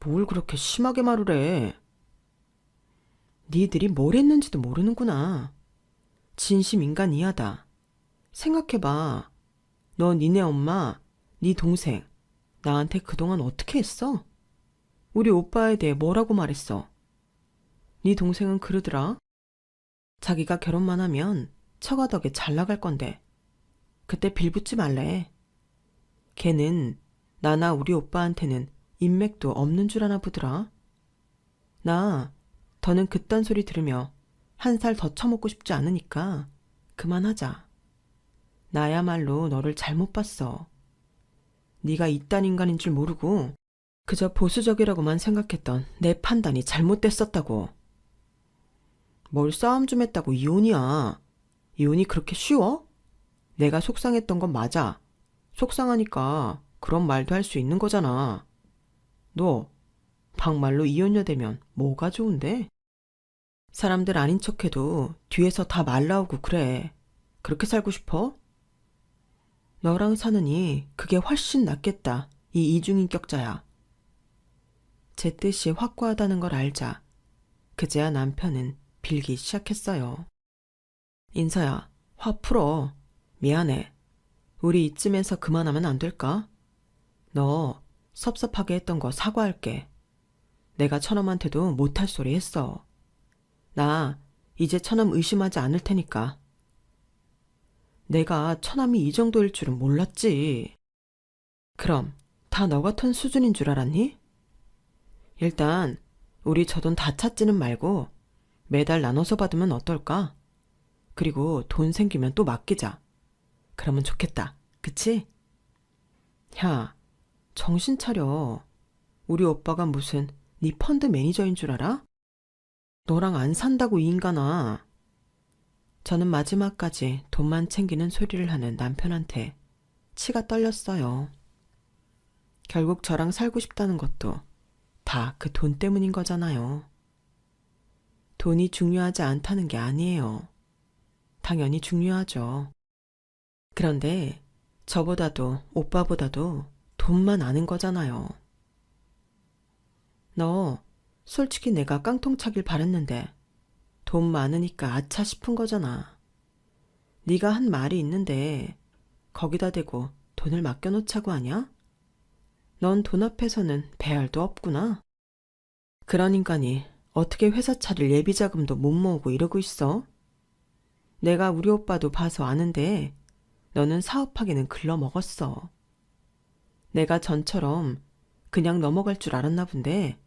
A: 뭘 그렇게 심하게 말을 해. 니들이 뭘 했는지도 모르는구나. 진심 인간 이하다. 생각해봐. 너 니네 엄마, 니 동생 나한테 그동안 어떻게 했어? 우리 오빠에 대해 뭐라고 말했어? 니 동생은 그러더라. 자기가 결혼만 하면 처가 덕에 잘 나갈 건데 그때 빌붙지 말래. 걔는 나나 우리 오빠한테는 인맥도 없는 줄 아나 보더라. 나 더는 그딴 소리 들으며 한 살 더 처먹고 싶지 않으니까 그만하자. 나야말로 너를 잘못 봤어. 네가 이딴 인간인 줄 모르고 그저 보수적이라고만 생각했던 내 판단이 잘못됐었다고. 뭘 싸움 좀 했다고 이혼이야. 이혼이 그렇게 쉬워? 내가 속상했던 건 맞아. 속상하니까 그런 말도 할 수 있는 거잖아. 너 막말로 이혼녀 되면 뭐가 좋은데? 사람들 아닌 척해도 뒤에서 다 말 나오고 그래. 그렇게 살고 싶어? 너랑 사느니 그게 훨씬 낫겠다. 이 이중인격자야. 제 뜻이 확고하다는 걸 알자 그제야 남편은 빌기 시작했어요. 인서야, 화 풀어. 미안해. 우리 이쯤에서 그만하면 안 될까? 너 섭섭하게 했던 거 사과할게. 내가 처남한테도 못할 소리 했어. 나 이제 처남 의심하지 않을 테니까. 내가 처남이 이 정도일 줄은 몰랐지. 그럼 다 너 같은 수준인 줄 알았니? 일단 우리 저 돈 다 찾지는 말고 매달 나눠서 받으면 어떨까? 그리고 돈 생기면 또 맡기자. 그러면 좋겠다. 그치? 야, 정신 차려. 우리 오빠가 무슨 네 펀드 매니저인 줄 알아? 너랑 안 산다고 이 인간아. 저는 마지막까지 돈만 챙기는 소리를 하는 남편한테 치가 떨렸어요. 결국 저랑 살고 싶다는 것도 다 그 돈 때문인 거잖아요. 돈이 중요하지 않다는 게 아니에요. 당연히 중요하죠. 그런데 저보다도 오빠보다도 돈만 아는 거잖아요. 너 솔직히 내가 깡통차길 바랬는데 돈 많으니까 아차 싶은 거잖아. 네가 한 말이 있는데 거기다 대고 돈을 맡겨놓자고 하냐? 넌 돈 앞에서는 배알도 없구나. 그런 인간이 어떻게 회사 차릴 예비자금도 못 모으고 이러고 있어? 내가 우리 오빠도 봐서 아는데 너는 사업하기는 글러먹었어. 내가 전처럼 그냥 넘어갈 줄 알았나 본데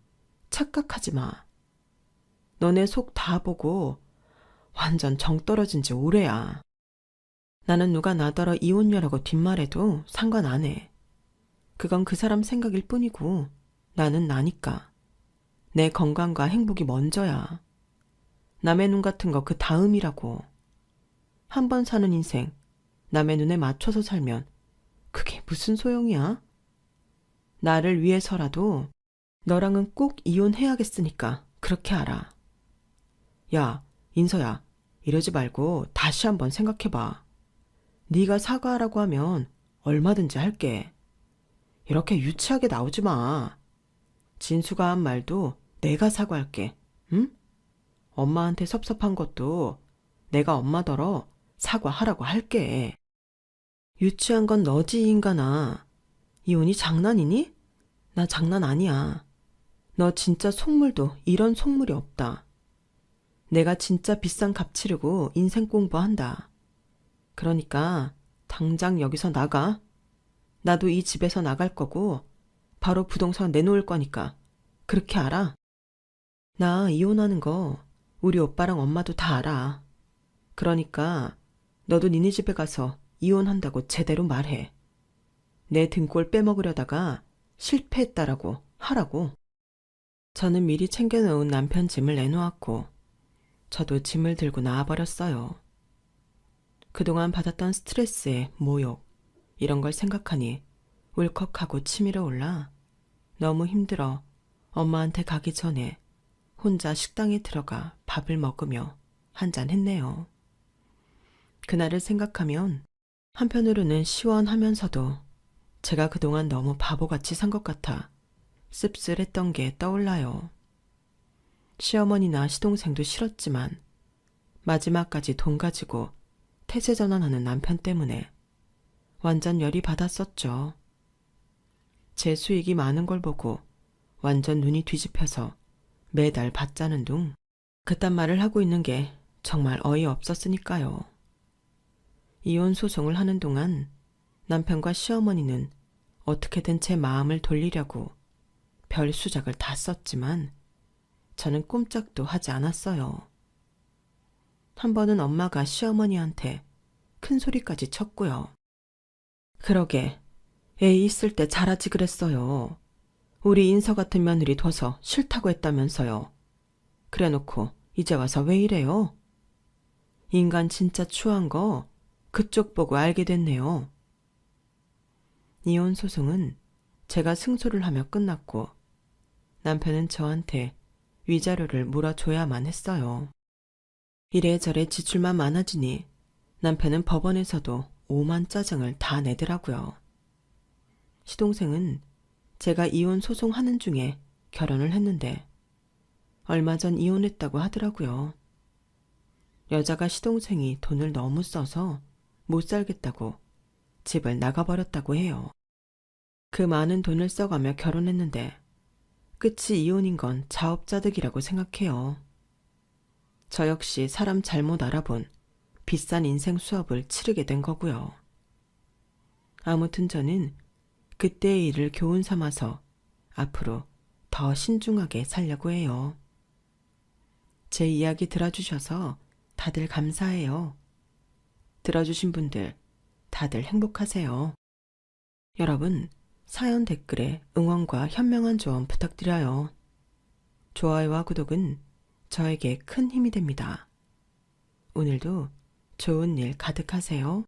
A: 착각하지 마. 너네 속 다 보고 완전 정 떨어진 지 오래야. 나는 누가 나더러 이혼녀라고 뒷말해도 상관 안 해. 그건 그 사람 생각일 뿐이고 나는 나니까. 내 건강과 행복이 먼저야. 남의 눈 같은 거 그 다음이라고. 한 번 사는 인생 남의 눈에 맞춰서 살면 그게 무슨 소용이야? 나를 위해서라도 너랑은 꼭 이혼해야겠으니까 그렇게 알아. 야, 인서야, 이러지 말고 다시 한번 생각해봐. 네가 사과하라고 하면 얼마든지 할게. 이렇게 유치하게 나오지 마. 진수가 한 말도 내가 사과할게. 응? 엄마한테 섭섭한 것도 내가 엄마더러 사과하라고 할게. 유치한 건 너지, 이 인간아. 이혼이 장난이니? 나 장난 아니야. 너 진짜 속물도 이런 속물이 없다. 내가 진짜 비싼 값 치르고 인생 공부한다. 그러니까 당장 여기서 나가. 나도 이 집에서 나갈 거고 바로 부동산 내놓을 거니까 그렇게 알아. 나 이혼하는 거 우리 오빠랑 엄마도 다 알아. 그러니까 너도 니네 집에 가서 이혼한다고 제대로 말해. 내 등골 빼먹으려다가 실패했다라고 하라고. 저는 미리 챙겨놓은 남편 짐을 내놓았고 저도 짐을 들고 나와버렸어요. 그동안 받았던 스트레스에 모욕 이런 걸 생각하니 울컥하고 치밀어 올라 너무 힘들어 엄마한테 가기 전에 혼자 식당에 들어가 밥을 먹으며 한잔 했네요. 그날을 생각하면 한편으로는 시원하면서도 제가 그동안 너무 바보같이 산 것 같아 씁쓸했던 게 떠올라요. 시어머니나 시동생도 싫었지만 마지막까지 돈 가지고 태세 전환하는 남편 때문에 완전 열이 받았었죠. 제 수익이 많은 걸 보고 완전 눈이 뒤집혀서 매달 받자는 둥 그딴 말을 하고 있는 게 정말 어이없었으니까요. 이혼 소송을 하는 동안 남편과 시어머니는 어떻게든 제 마음을 돌리려고 별 수작을 다 썼지만 저는 꼼짝도 하지 않았어요. 한 번은 엄마가 시어머니한테 큰 소리까지 쳤고요. 그러게 애 있을 때 잘하지 그랬어요. 우리 인서 같은 며느리 둬서 싫다고 했다면서요. 그래놓고 이제 와서 왜 이래요? 인간 진짜 추한 거 그쪽 보고 알게 됐네요. 이혼 소송은 제가 승소를 하며 끝났고 남편은 저한테 위자료를 물어줘야만 했어요. 이래저래 지출만 많아지니 남편은 법원에서도 오만 짜증을 다 내더라고요. 시동생은 제가 이혼 소송하는 중에 결혼을 했는데 얼마 전 이혼했다고 하더라고요. 여자가 시동생이 돈을 너무 써서 못 살겠다고 집을 나가버렸다고 해요. 그 많은 돈을 써가며 결혼했는데 끝이 이혼인 건 자업자득이라고 생각해요. 저 역시 사람 잘못 알아본 비싼 인생 수업을 치르게 된 거고요. 아무튼 저는 그때의 일을 교훈 삼아서 앞으로 더 신중하게 살려고 해요. 제 이야기 들어주셔서 다들 감사해요. 들어주신 분들 다들 행복하세요. 여러분, 사연 댓글에 응원과 현명한 조언 부탁드려요. 좋아요와 구독은 저에게 큰 힘이 됩니다. 오늘도 좋은 일 가득하세요.